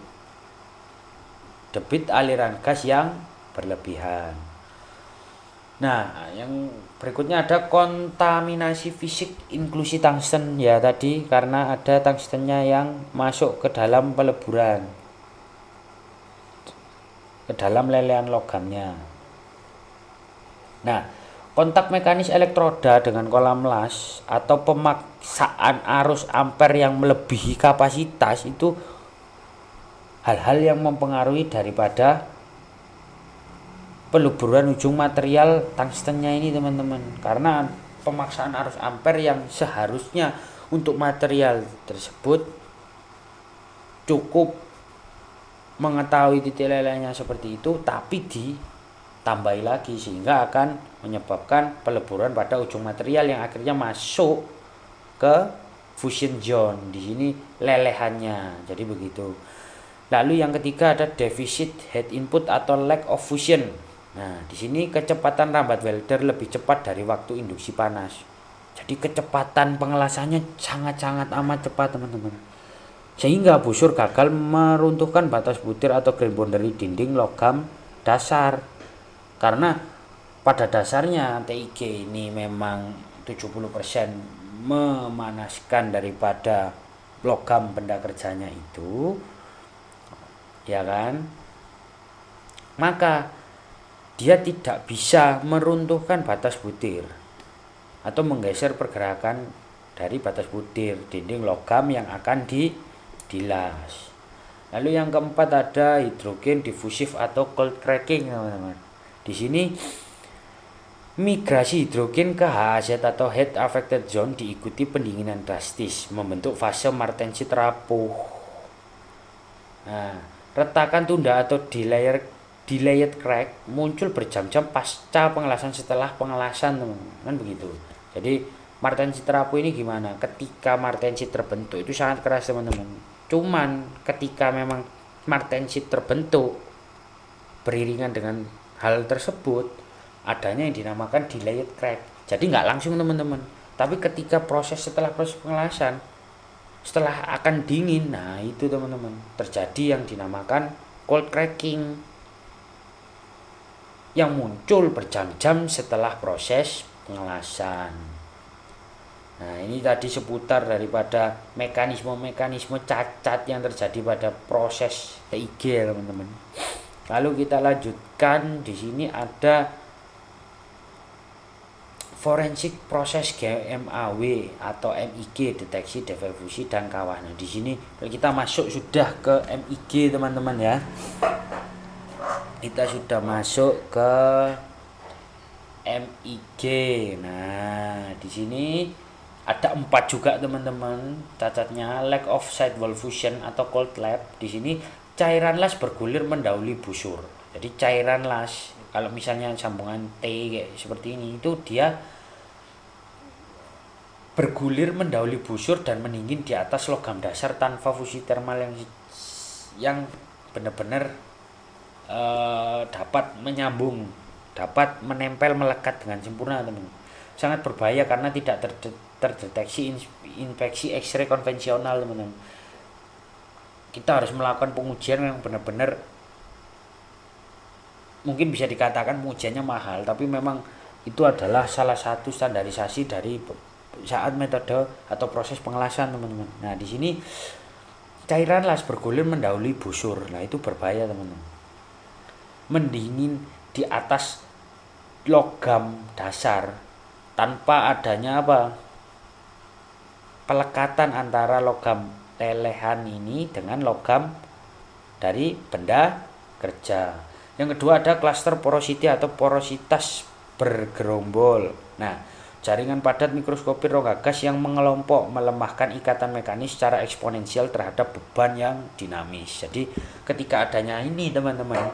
debit aliran gas yang berlebihan. Nah, yang berikutnya ada kontaminasi fisik inklusi tungsten ya tadi, karena ada tungstennya yang masuk ke dalam peleburan, ke dalam lelehan logamnya. Nah, kontak mekanis elektroda dengan kolam las atau pemaksaan arus ampere yang melebihi kapasitas itu hal-hal yang mempengaruhi daripada peluburan ujung material tungstennya ini teman-teman, karena pemaksaan arus ampere yang seharusnya untuk material tersebut cukup mengetahui titik lelehnya seperti itu, tapi ditambahi lagi sehingga akan menyebabkan peleburan pada ujung material yang akhirnya masuk ke fusion zone. Di sini lelehannya, jadi begitu. Lalu yang ketiga ada defisit heat input atau lack of fusion. Nah, di sini kecepatan rambat welder lebih cepat dari waktu induksi panas. Jadi kecepatan pengelasannya sangat-sangat amat cepat teman-teman. Sehingga busur gagal meruntuhkan batas butir atau grain boundary dinding logam dasar. Karena pada dasarnya TIG ini memang 70% memanaskan daripada logam benda kerjanya itu, ya kan? Maka dia tidak bisa meruntuhkan batas butir atau menggeser pergerakan dari batas butir dinding logam yang akan dilas. Lalu yang keempat ada hidrogen diffusif atau cold cracking teman-teman. Di sini migrasi hidrogen ke HAZ atau heat affected zone diikuti pendinginan drastis membentuk fase martensit rapuh. Nah, retakan tunda atau delayed crack muncul berjam-jam pasca pengelasan setelah pengelasan teman-teman, kan begitu. Jadi martensit rapuh ini gimana? Ketika martensit terbentuk itu sangat keras teman-teman. Cuman ketika memang martensit terbentuk beriringan dengan hal tersebut adanya yang dinamakan delayed crack. Jadi nggak langsung teman-teman, tapi ketika setelah proses pengelasan, setelah akan dingin, nah itu teman-teman terjadi yang dinamakan cold cracking yang muncul berjam-jam setelah proses pengelasan. Nah, ini tadi seputar daripada mekanisme-mekanisme cacat yang terjadi pada proses TIG teman-teman. Lalu kita lanjutkan, di sini ada forensik proses GMAW atau MIG, deteksi, diffusi dan kawah. Nah, di sini kita masuk sudah ke MIG teman-teman ya. Kita sudah masuk ke MIG. Nah, di sini ada 4 juga teman-teman cacatnya. Lack of sidewall fusion atau cold lap. Di sini cairan las bergulir mendahului busur. Jadi cairan las kalau misalnya sambungan T kayak seperti ini itu dia bergulir mendahului busur dan meninggi di atas logam dasar tanpa fusi termal yang benar-benar dapat menyambung, dapat menempel melekat dengan sempurna teman. Sangat berbahaya karena tidak terdeteksi infeksi X-ray konvensional teman-teman. Kita harus melakukan pengujian yang benar-benar mungkin bisa dikatakan pengujiannya mahal, tapi memang itu adalah salah satu standarisasi dari saat metode atau proses pengelasan teman-teman. Nah, di sini cairan las bergulir mendahului busur. Nah, itu berbahaya teman-teman. Mendingin di atas logam dasar tanpa adanya pelekatan antara logam lelehan ini dengan logam dari benda kerja. Yang kedua ada cluster porosity atau porositas bergerombol. Nah, jaringan padat mikroskopir rongga gas yang mengelompok melemahkan ikatan mekanis secara eksponensial terhadap beban yang dinamis. Jadi ketika adanya ini teman-teman,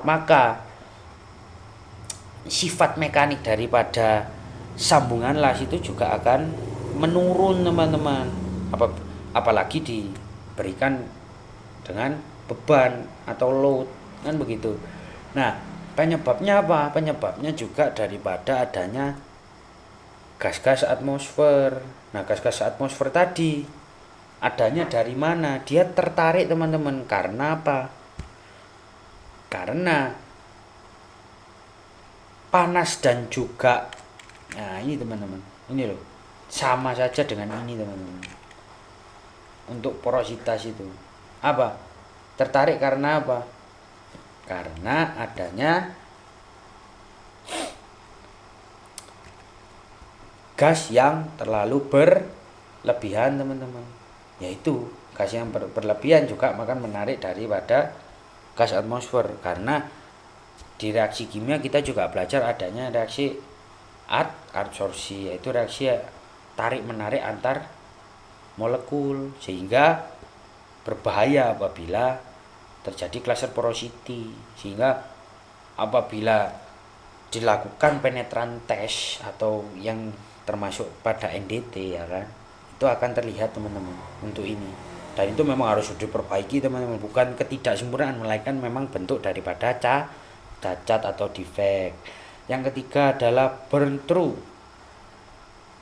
maka sifat mekanik daripada sambungan las itu juga akan menurun teman-teman, apalagi diberikan dengan beban atau load, kan begitu. Nah, penyebabnya apa? Penyebabnya juga daripada adanya gas-gas atmosfer. Nah, gas-gas atmosfer tadi adanya dari mana? Dia tertarik teman-teman karena apa? Karena panas dan juga, nah ini teman-teman, ini loh, sama saja dengan ini teman-teman. Untuk porositas itu apa? Tertarik karena apa? Karena adanya gas yang terlalu berlebihan teman-teman. Yaitu gas yang berlebihan juga akan menarik daripada gas atmosfer, karena di reaksi kimia kita juga belajar adanya reaksi adsorpsi, yaitu reaksi tarik menarik antar molekul, sehingga berbahaya apabila terjadi cluster porosity. Sehingga apabila dilakukan penetran test atau yang termasuk pada NDT ya kan, itu akan terlihat teman-teman untuk ini. Dan itu memang harus diperbaiki teman-teman, bukan ketidaksempurnaan, melainkan memang bentuk daripada cacat atau defect. Yang ketiga adalah burn through,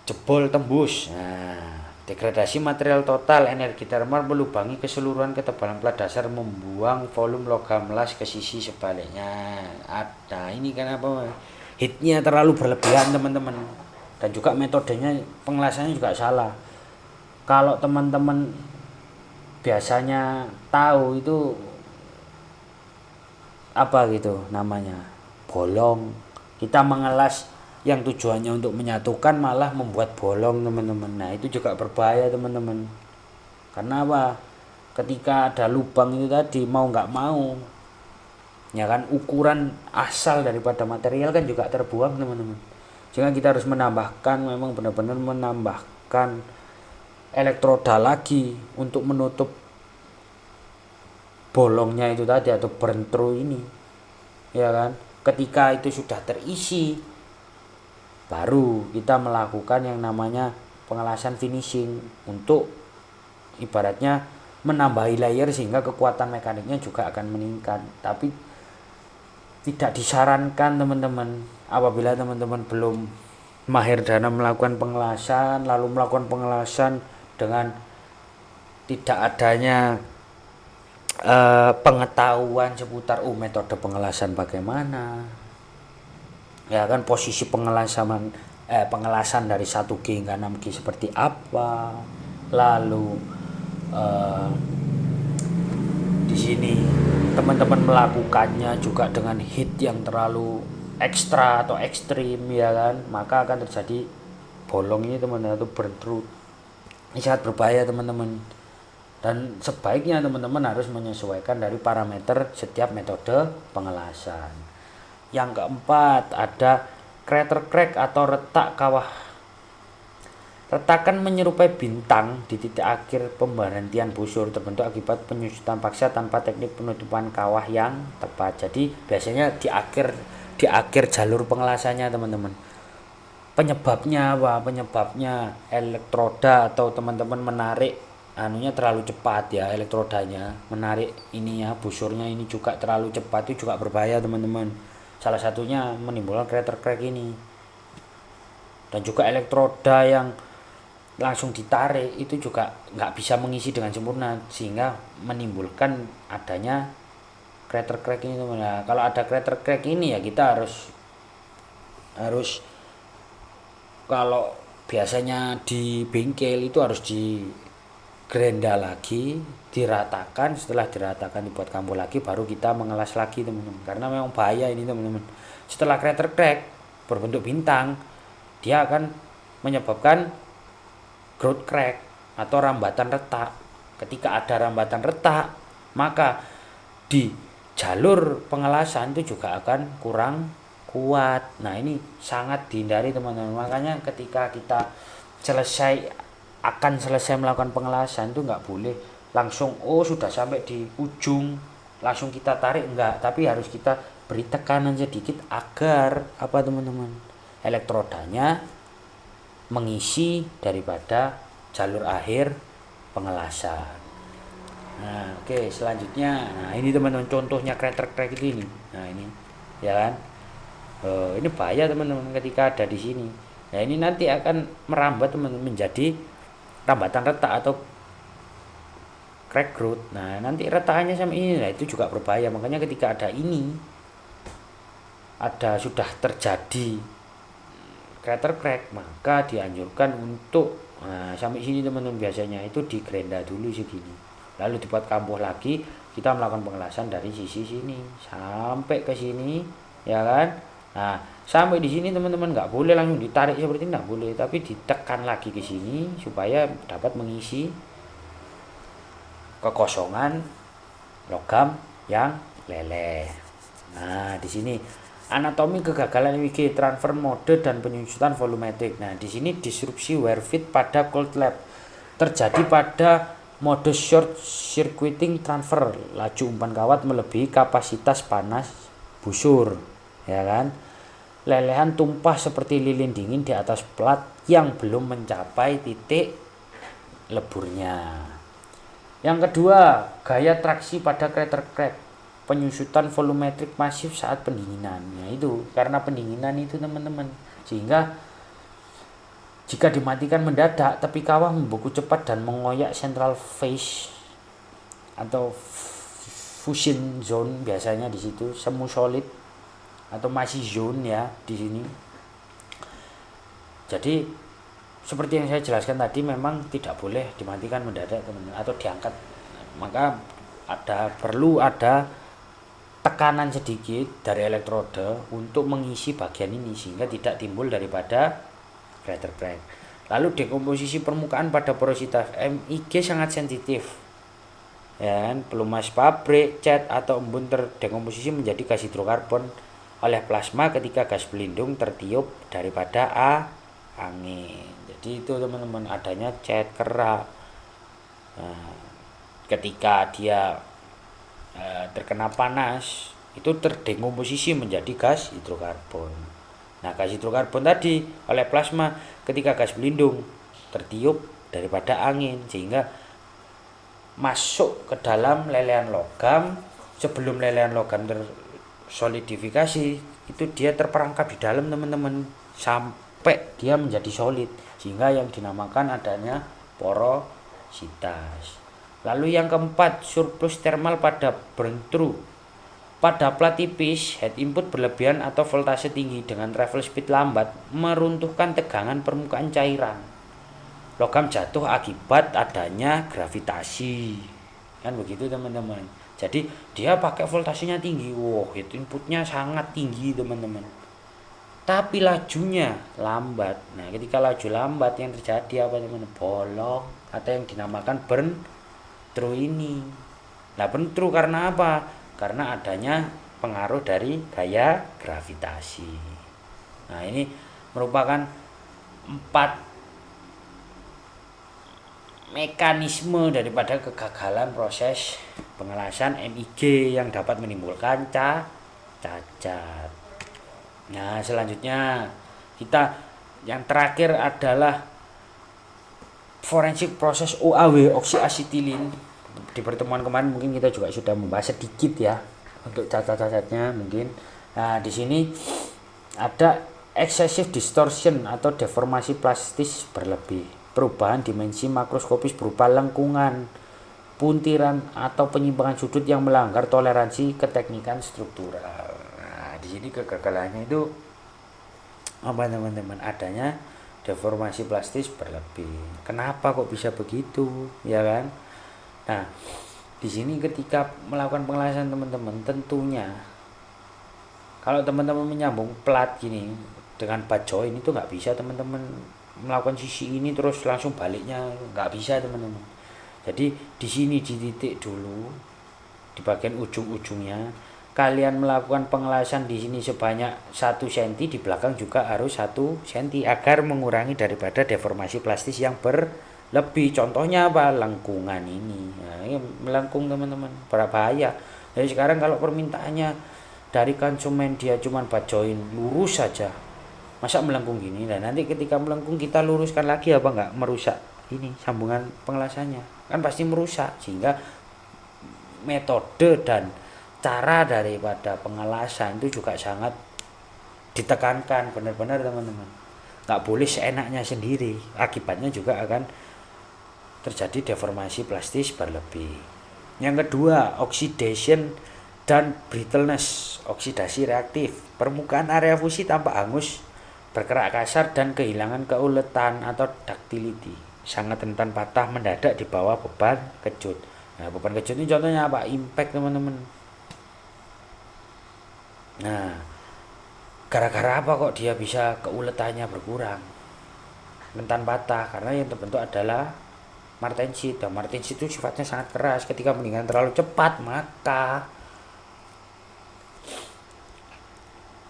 jebol tembus. Nah, degradasi material total, energi termal melubangi keseluruhan ketebalan plat dasar, membuang volume logam las ke sisi sebaliknya. Nah, ini kenapa heatnya terlalu berlebihan teman-teman. Dan juga metodenya pengelasannya juga salah. Kalau teman-teman biasanya tahu itu apa gitu namanya, bolong, kita mengelas yang tujuannya untuk menyatukan malah membuat bolong teman-teman. Nah itu juga berbahaya teman-teman, karena apa? Ketika ada lubang itu tadi, mau nggak mau ya kan, ukuran asal daripada material kan juga terbuang teman-teman. Sehingga kita harus menambahkan, memang benar-benar menambahkan elektroda lagi untuk menutup bolongnya itu tadi atau burn through ini ya kan. Ketika itu sudah terisi, baru kita melakukan yang namanya pengelasan finishing untuk ibaratnya menambahi layer, sehingga kekuatan mekaniknya juga akan meningkat. Tapi tidak disarankan teman-teman, apabila teman-teman belum mahir dalam melakukan pengelasan, lalu melakukan pengelasan dengan tidak adanya pengetahuan seputar metode pengelasan bagaimana ya kan, posisi pengelasan dari 1G hingga 6G seperti apa, lalu di sini teman-teman melakukannya juga dengan heat yang terlalu ekstra atau ekstrim ya kan, maka akan terjadi bolong ini teman-teman, itu burn through. Ini sangat berbahaya teman-teman, dan sebaiknya teman-teman harus menyesuaikan dari parameter setiap metode pengelasan. Yang keempat ada crater crack atau retak kawah. Retakan menyerupai bintang di titik akhir pemberhentian busur, terbentuk akibat penyusutan paksa tanpa teknik penutupan kawah yang tepat. Jadi biasanya di akhir jalur pengelasannya teman-teman. Penyebabnya apa? Penyebabnya elektroda atau teman-teman menarik anunya terlalu cepat ya, elektrodanya menarik ininya, busurnya ini juga terlalu cepat, itu juga berbahaya teman-teman. Salah satunya menimbulkan crater crack ini. Dan juga elektroda yang langsung ditarik itu juga nggak bisa mengisi dengan sempurna, sehingga menimbulkan adanya crater crack ini teman. Nah, kalau ada crater crack ini ya kita harus kalau biasanya di bengkel itu harus di grenda lagi, diratakan. Setelah diratakan dibuat kambuh lagi, baru kita mengelas lagi teman-teman, karena memang bahaya ini teman-teman. Setelah crater crack berbentuk bintang, dia akan menyebabkan growth crack atau rambatan retak. Ketika ada rambatan retak, maka di jalur pengelasan itu juga akan kurang kuat. Nah ini sangat dihindari teman-teman. Makanya ketika kita selesai melakukan pengelasan itu nggak boleh langsung sudah sampai di ujung langsung kita tarik, enggak, tapi harus kita beri tekanan sedikit agar apa teman-teman, elektrodanya mengisi daripada jalur akhir pengelasan. Nah oke, selanjutnya, nah ini teman-teman contohnya crater crack ini. Nah ini ya kan, ini bahaya teman-teman ketika ada di sini. Nah ini nanti akan merambat teman-teman menjadi rambatan retak atau crack growth. Nah nanti retakannya sama ini, nah itu juga berbahaya. Makanya ketika ada ini sudah terjadi crater crack, maka dianjurkan untuk sampai sini teman-teman, biasanya itu digrenda dulu segini, lalu dibuat kampuh lagi, kita melakukan pengelasan dari sisi sini sampai ke sini, ya kan. Nah, sampai di sini teman-teman nggak boleh langsung ditarik seperti ini, nggak boleh, tapi ditekan lagi ke sini supaya dapat mengisi kekosongan logam yang leleh. Nah, di sini anatomi kegagalan MIG, transfer mode dan penyusutan volumetrik. Nah, di sini disrupsi wear fit pada cold lap terjadi pada mode short circuiting transfer, laju umpan kawat melebihi kapasitas panas busur, ya kan. Lelehan tumpah seperti lilin dingin di atas plat yang belum mencapai titik leburnya. Yang kedua, gaya traksi pada crater crack, penyusutan volumetrik masif saat pendinginan. Nah, itu karena pendinginan itu teman-teman, sehingga jika dimatikan mendadak, tepi kawah membeku cepat dan mengoyak central phase atau fusion zone, biasanya di situ semu solid atau masih zone ya di sini. Jadi seperti yang saya jelaskan tadi, memang tidak boleh dimatikan mendadak teman-teman atau diangkat, maka perlu ada tekanan sedikit dari elektroda untuk mengisi bagian ini sehingga tidak timbul daripada crater crack. Lalu dekomposisi permukaan pada porositas MIG sangat sensitif, ya kan? Pelumas pabrik, cat atau embun terdekomposisi menjadi gas hidrokarbon oleh plasma ketika gas pelindung tertiup daripada angin. Jadi itu teman-teman, adanya cat kerak. Nah, ketika dia terkena panas itu terdekomposisi menjadi gas hidrokarbon. Nah, gas hidrokarbon tadi oleh plasma ketika gas pelindung tertiup daripada angin sehingga masuk ke dalam lelehan logam. Sebelum lelehan logam tersolidifikasi, itu dia terperangkap di dalam teman-teman sampai dia menjadi solid, sehingga yang dinamakan adanya porositas. Lalu yang keempat, surplus thermal pada burn through. Pada plat tipis, head input berlebihan atau voltase tinggi dengan travel speed lambat meruntuhkan tegangan permukaan cairan. Logam jatuh akibat adanya gravitasi. Kan begitu teman-teman. Jadi dia pakai voltasenya tinggi, head inputnya sangat tinggi teman-teman. Tapi lajunya lambat. Nah, ketika laju lambat yang terjadi apa teman-teman? Bolong atau yang dinamakan burn through ini. Nah, burn through karena apa? Karena adanya pengaruh dari gaya gravitasi. Nah, ini merupakan 4 mekanisme daripada kegagalan proses pengelasan MIG yang dapat menimbulkan cacat. Nah, selanjutnya kita yang terakhir adalah forensik proses OAW, oksiasetilin. Di pertemuan kemarin mungkin kita juga sudah membahas sedikit ya untuk cacat-cacatnya mungkin. Nah, di sini ada excessive distortion atau deformasi plastis berlebih, perubahan dimensi makroskopis berupa lengkungan, puntiran atau penyimpangan sudut yang melanggar toleransi keteknikan struktural. Nah, di sini kegagalannya itu apa teman-teman? Adanya deformasi plastis berlebih. Kenapa kok bisa begitu, ya kan? Nah, di sini ketika melakukan pengelasan teman-teman, tentunya kalau teman-teman menyambung plat gini dengan butt joint itu nggak bisa teman-teman melakukan sisi ini terus langsung baliknya, nggak bisa teman-teman. Jadi di sini di titik dulu di bagian ujung-ujungnya kalian melakukan pengelasan di sini sebanyak 1 cm, di belakang juga harus 1 cm agar mengurangi daripada deformasi plastis yang berlebih. Contohnya apa? Lengkungan ini. Nah, ini melengkung teman-teman, berbahaya. Jadi sekarang kalau permintaannya dari konsumen dia cuma butt joint lurus saja, masa melengkung gini? Dan nanti ketika melengkung kita luruskan lagi apa enggak merusak ini sambungan pengelasannya? Kan pasti merusak, sehingga metode dan cara daripada pengelasan itu juga sangat ditekankan benar-benar teman-teman. Nggak boleh seenaknya sendiri, akibatnya juga akan terjadi deformasi plastis berlebih. Yang kedua, oxidation dan brittleness, oksidasi reaktif. Permukaan area fusi tampak hangus, bergerak kasar dan kehilangan keuletan atau ductility. Sangat rentan patah mendadak di bawah beban kejut. Nah, beban kejut ini contohnya apa? Impact, teman-teman. Nah, gara-gara apa kok dia bisa keuletannya berkurang? Rentan patah karena yang terbentuk adalah martensit. Dan martensit itu sifatnya sangat keras. Ketika pendinginan terlalu cepat, maka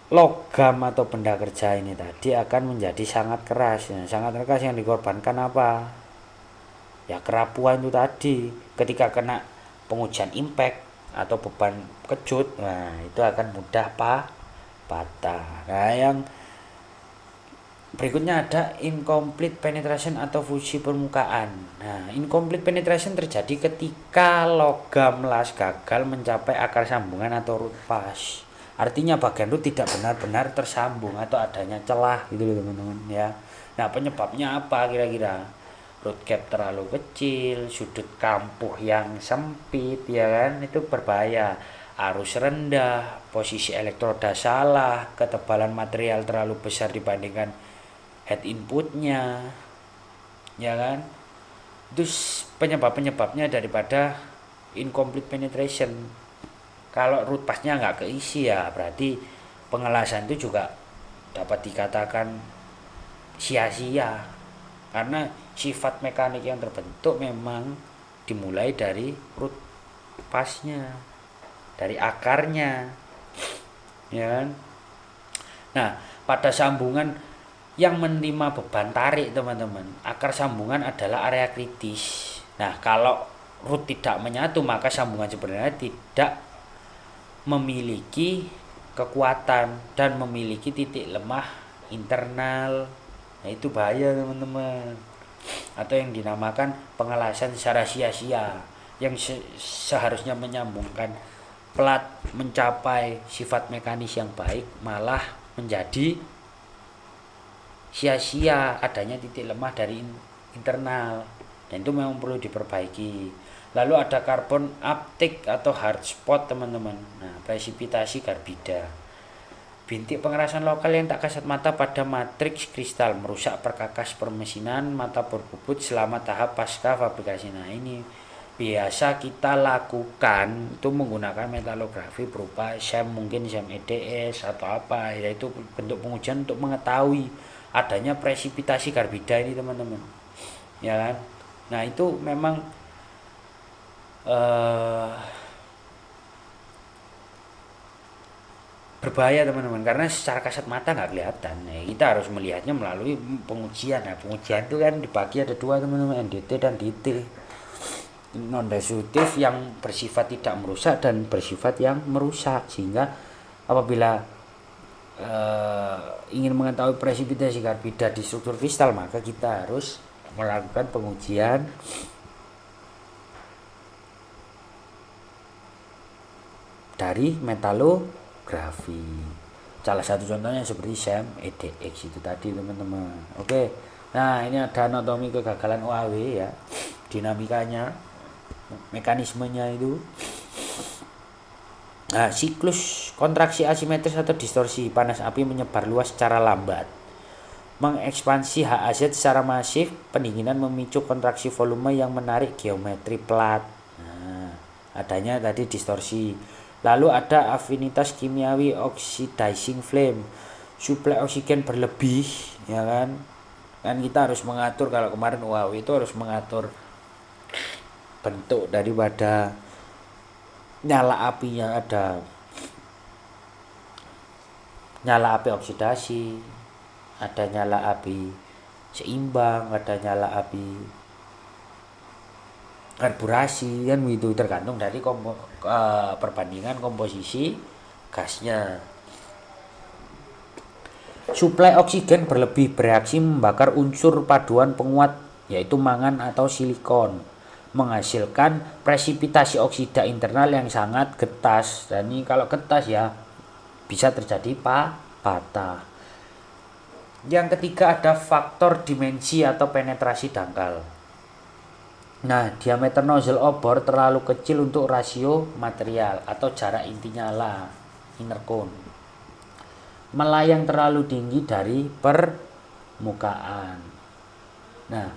logam atau benda kerja ini tadi akan menjadi sangat keras. Nah, sangat keras yang dikorbankan apa? Ya kerapuan itu tadi. Ketika kena pengujian impact atau beban kejut, nah itu akan mudah patah. Nah, yang berikutnya ada incomplete penetration atau fusi permukaan. Nah, incomplete penetration terjadi ketika logam las gagal mencapai akar sambungan atau root pass. Artinya bagian root tidak benar-benar tersambung atau adanya celah gitu loh, teman-teman ya. Nah, penyebabnya apa kira-kira? Root gap terlalu kecil, sudut kampuh yang sempit ya kan, itu berbahaya. Arus rendah, posisi elektroda salah, ketebalan material terlalu besar dibandingkan head inputnya ya kan. Terus penyebabnya daripada incomplete penetration. Kalau root passnya nggak keisi ya berarti pengelasan itu juga dapat dikatakan sia-sia, karena sifat mekanik yang terbentuk memang dimulai dari root passnya, dari akarnya ya kan. Nah, pada sambungan yang menerima beban tarik, teman-teman, akar sambungan adalah area kritis. Nah, kalau root tidak menyatu, maka sambungan sebenarnya tidak memiliki kekuatan dan memiliki titik lemah internal. Nah, itu bahaya, teman-teman. Atau yang dinamakan pengelasan secara sia-sia, yang seharusnya menyambungkan plat mencapai sifat mekanis yang baik malah menjadi sia-sia adanya titik lemah dari internal, dan itu memang perlu diperbaiki. Lalu ada carbon uptake atau hard spot, teman-teman. Nah, presipitasi karbida, bintik pengerasan lokal yang tak kasat mata pada matriks kristal merusak perkakas permesinan mata berbubut selama tahap pasca fabrikasi. Nah, ini biasa kita lakukan itu menggunakan metalografi berupa SEM, mungkin SEM EDS atau apa, yaitu bentuk pengujian untuk mengetahui adanya presipitasi karbida ini, teman-teman ya kan. Nah, itu memang berbahaya, teman-teman, karena secara kasat mata nggak kelihatan. Nah, kita harus melihatnya melalui pengujian. Nah, pengujian itu kan dibagi ada dua, teman-teman, NDT dan DT. Non destruktif yang bersifat tidak merusak dan bersifat yang merusak. Sehingga apabila ingin mengetahui presipitasi karbida di struktur kristal, maka kita harus melakukan pengujian dari metalografi. Salah satu contohnya seperti SEM EDX itu tadi, teman-teman. Oke. Nah, ini ada anatomi kegagalan OAW ya. Dinamikanya, mekanismenya itu. Nah, siklus kontraksi asimetris atau distorsi, panas api menyebar luas secara lambat, mengekspansi HAZ secara masif, pendinginan memicu kontraksi volume yang menarik geometri plat. Nah, adanya tadi distorsi. Lalu ada afinitas kimiawi oxidizing flame, suplai oksigen berlebih ya kan. Kan kita harus mengatur, kalau kemarin UAW itu harus mengatur bentuk daripada nyala apinya. Ada nyala api oksidasi, ada nyala api seimbang, ada nyala api karburasi kan begitu, tergantung dari perbandingan komposisi gasnya. Suplai oksigen berlebih bereaksi membakar unsur paduan penguat yaitu mangan atau silikon, menghasilkan presipitasi oksida internal yang sangat getas. Dan ini kalau getas ya bisa terjadi patah. Yang ketiga ada faktor dimensi atau penetrasi dangkal. Nah, diameter nozzle obor terlalu kecil untuk rasio material atau jarak inti nyala inner cone. Melayang terlalu tinggi dari permukaan. Nah,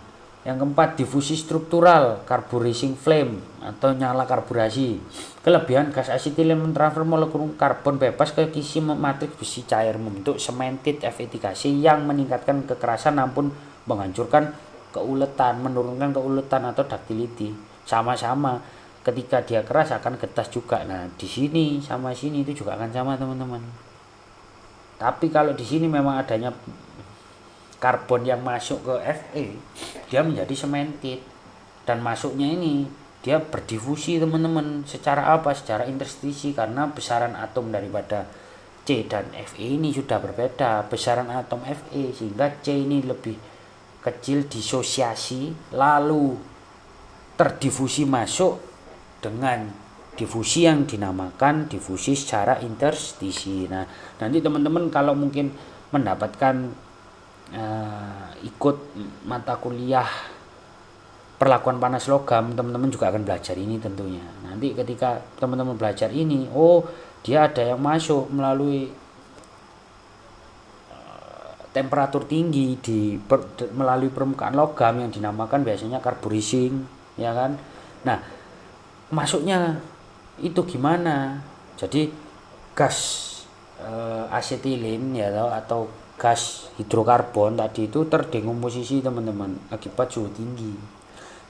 yang keempat, difusi struktural, carburizing flame atau nyala karburasi. Kelebihan gas asetilin mentransfer molekul karbon bebas ke isi matriks besi cair membentuk cemented FE3C yang meningkatkan kekerasan namun menghancurkan keuletan, menurunkan keuletan atau ductility. Sama-sama, ketika dia keras akan getas juga. Nah, di sini sama sini itu juga akan sama, teman-teman. Tapi kalau di sini memang adanya karbon yang masuk ke Fe, dia menjadi cemented, dan masuknya ini dia berdifusi, teman-teman. Secara apa? Secara interstisi, karena besaran atom daripada C dan Fe ini sudah berbeda, besaran atom Fe, sehingga C ini lebih kecil disosiasi lalu terdifusi masuk dengan difusi yang dinamakan difusi secara interstisi. Nah, nanti teman-teman kalau mungkin mendapatkan ikut mata kuliah perlakuan panas logam, teman-teman juga akan belajar ini tentunya. Nanti ketika teman-teman belajar ini, oh dia ada yang masuk melalui temperatur tinggi melalui permukaan logam yang dinamakan biasanya carburizing, ya kan. Nah, masuknya itu gimana? Jadi gas asetilin ya atau gas hidrokarbon tadi itu terdekomposisi, teman-teman, akibat suhu tinggi.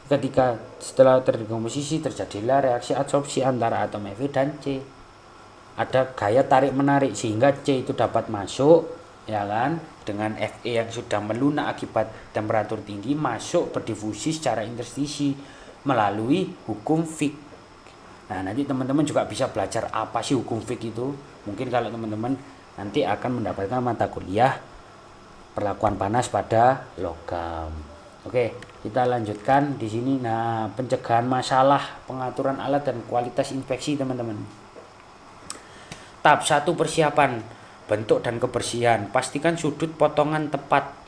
Ketika setelah terdekomposisi terjadilah reaksi adsorpsi antara atom Fe dan C. Ada gaya tarik menarik sehingga C itu dapat masuk, ya kan, dengan Fe yang sudah melunak akibat temperatur tinggi masuk berdifusi secara interstisi melalui hukum Fick. Nah, nanti teman-teman juga bisa belajar apa sih hukum Fick itu. Mungkin kalau teman-teman nanti akan mendapatkan mata kuliah perlakuan panas pada logam. Oke, kita lanjutkan di sini. Nah, pencegahan masalah, pengaturan alat dan kualitas inspeksi, teman-teman. Tahap 1, persiapan bentuk dan kebersihan. Pastikan sudut potongan tepat.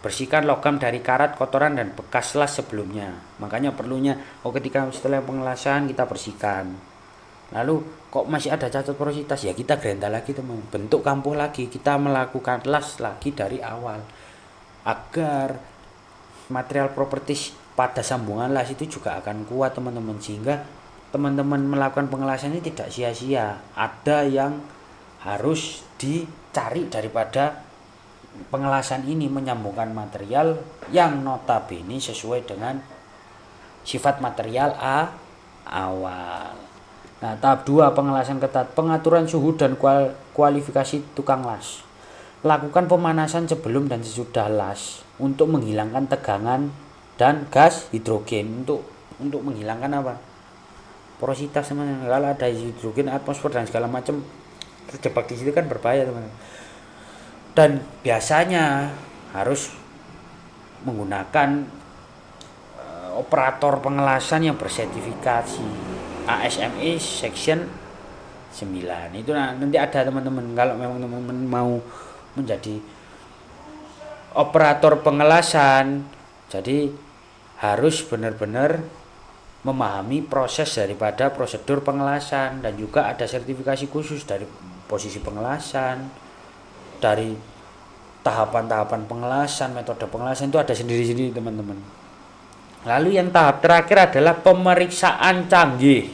Bersihkan logam dari karat, kotoran dan bekas las sebelumnya. Makanya perlunya ketika setelah pengelasan kita bersihkan. Lalu kok masih ada cacat porositas, ya kita gerinda lagi, teman, bentuk kampuh lagi, kita melakukan las lagi dari awal agar material properties pada sambungan las itu juga akan kuat, teman-teman, sehingga teman-teman melakukan pengelasan ini tidak sia-sia. Ada yang harus dicari daripada pengelasan ini, menyambungkan material yang notabene sesuai dengan sifat material awal. Nah, tahap 2, pengelasan ketat, pengaturan suhu dan kualifikasi tukang las. Lakukan pemanasan sebelum dan sesudah las untuk menghilangkan tegangan dan gas hidrogen untuk menghilangkan apa? Porositas, teman-teman. Kalau ada hidrogen, atmosfer dan segala macam terjebak di situ kan berbahaya, teman-teman. Dan biasanya harus menggunakan operator pengelasan yang bersertifikasi ASME Section 9. Itu nanti ada, teman-teman, kalau memang teman-teman mau menjadi operator pengelasan, jadi harus benar-benar memahami proses daripada prosedur pengelasan, dan juga ada sertifikasi khusus dari posisi pengelasan, dari tahapan-tahapan pengelasan, metode pengelasan itu ada sendiri-sendiri, teman-teman. Lalu yang tahap terakhir adalah pemeriksaan canggih.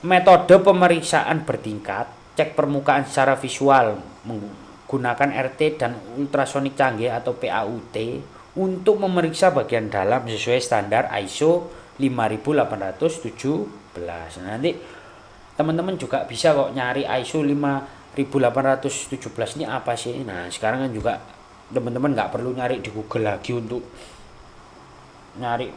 Metode pemeriksaan bertingkat, cek permukaan secara visual menggunakan RT dan ultrasonik canggih atau PAUT untuk memeriksa bagian dalam sesuai standar ISO 5817. Nanti teman-teman juga bisa kok nyari ISO 5817 ini apa sih. Nah, sekarang kan juga teman-teman nggak perlu nyari di Google lagi untuk nyari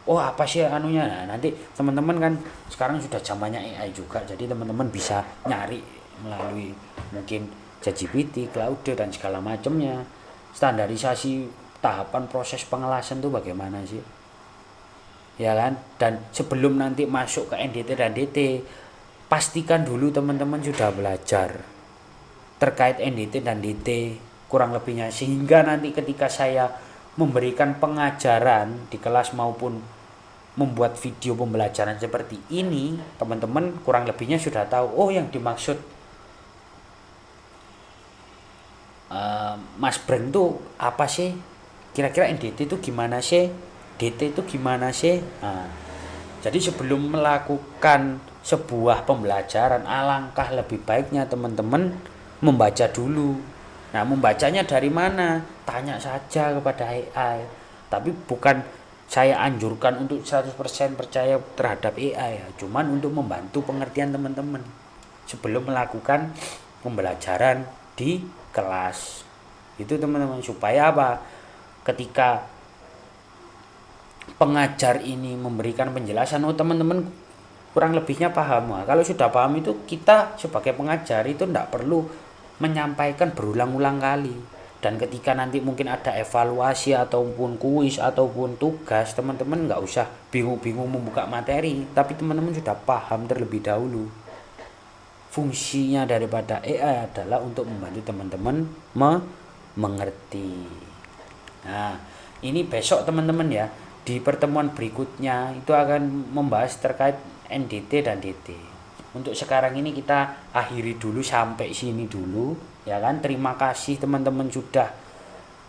apa sih anunya. Nah, nanti teman-teman kan sekarang sudah zamannya AI juga, jadi teman-teman bisa nyari melalui mungkin ChatGPT, Claude dan segala macamnya. Standarisasi tahapan proses pengelasan tuh bagaimana sih, ya kan. Dan sebelum nanti masuk ke NDT dan DT, pastikan dulu teman-teman sudah belajar terkait NDT dan DT kurang lebihnya, sehingga nanti ketika saya memberikan pengajaran di kelas maupun membuat video pembelajaran seperti ini, teman-teman kurang lebihnya sudah tahu, oh yang dimaksud Mas Breng tuh apa sih? Kira-kira NDT itu gimana sih? DT itu gimana sih? Nah, jadi sebelum melakukan sebuah pembelajaran, alangkah lebih baiknya teman-teman membaca dulu. Nah, membacanya dari mana? Tanya saja kepada AI. Tapi bukan saya anjurkan untuk 100% percaya terhadap AI ya. Cuman untuk membantu pengertian teman-teman sebelum melakukan pembelajaran di kelas. Itu teman-teman, supaya apa? Ketika pengajar ini memberikan penjelasan, oh teman-teman kurang lebihnya paham. Nah, kalau sudah paham itu kita sebagai pengajar itu tidak perlu menyampaikan berulang-ulang kali. Dan ketika nanti mungkin ada evaluasi ataupun kuis ataupun tugas, teman-teman nggak usah bingung-bingung membuka materi, tapi teman-teman sudah paham terlebih dahulu. Fungsinya daripada AI adalah untuk membantu teman-teman mengerti. Nah, ini besok teman-teman ya, di pertemuan berikutnya itu akan membahas terkait NDT dan DT. Untuk sekarang ini kita akhiri dulu sampai sini dulu, ya kan? Terima kasih teman-teman sudah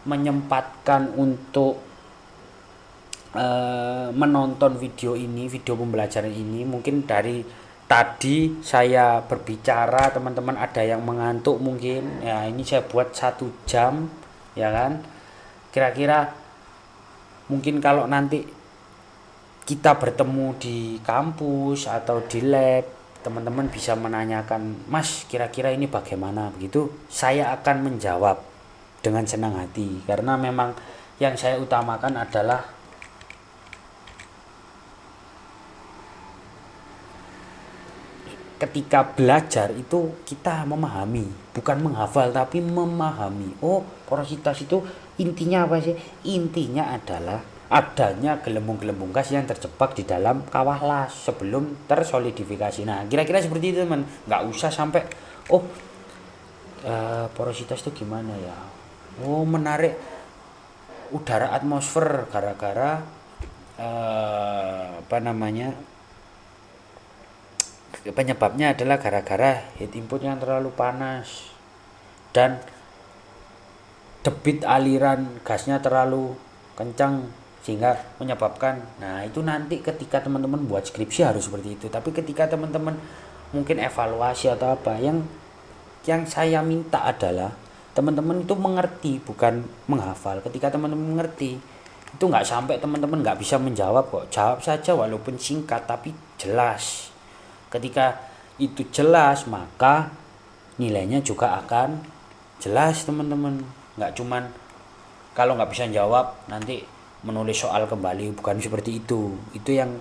menyempatkan untuk menonton video ini, video pembelajaran ini. Mungkin dari tadi saya berbicara, teman-teman ada yang mengantuk mungkin. Ya, ini saya buat 1 jam, ya kan? Kira-kira mungkin kalau nanti kita bertemu di kampus atau di lab, teman-teman bisa menanyakan, Mas kira-kira ini bagaimana, begitu saya akan menjawab dengan senang hati, karena memang yang saya utamakan adalah ketika belajar itu kita memahami, bukan menghafal tapi memahami. Oh, porositas itu intinya apa sih? Intinya adalah adanya gelembung-gelembung gas yang terjebak di dalam kawah las sebelum tersolidifikasi. Nah, kira-kira seperti itu teman. Nggak usah sampai, oh porositas itu gimana ya? Oh, menarik udara atmosfer gara-gara apa namanya? Penyebabnya adalah gara-gara heat input yang terlalu panas dan debit aliran gasnya terlalu kencang sehingga menyebabkan. Nah, itu nanti ketika teman-teman buat skripsi harus seperti itu. Tapi ketika teman-teman mungkin evaluasi atau apa, yang saya minta adalah teman-teman itu mengerti, bukan menghafal. Ketika teman-teman mengerti, itu nggak sampai teman-teman nggak bisa menjawab kok. Jawab saja walaupun singkat tapi jelas. Ketika itu jelas, maka nilainya juga akan jelas teman-teman. Nggak cuman kalau nggak bisa jawab nanti menulis soal kembali, bukan seperti itu. Itu yang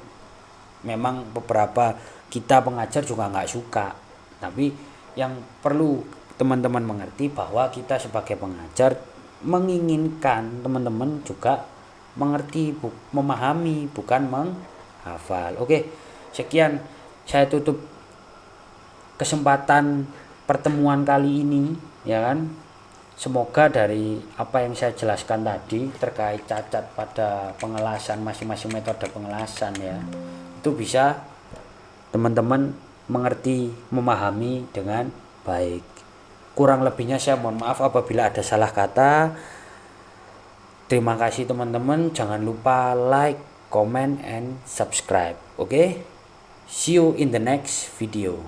memang beberapa kita pengajar juga nggak suka. Tapi yang perlu teman-teman mengerti bahwa kita sebagai pengajar menginginkan teman-teman juga mengerti, memahami, bukan menghafal. Oke, sekian saya tutup kesempatan pertemuan kali ini, ya kan? Semoga dari apa yang saya jelaskan tadi terkait cacat pada pengelasan masing-masing metode pengelasan ya, itu bisa teman-teman mengerti, memahami dengan baik. Kurang lebihnya saya mohon maaf apabila ada salah kata. Terima kasih teman-teman, jangan lupa like, comment, and subscribe. Oke? See you in the next video.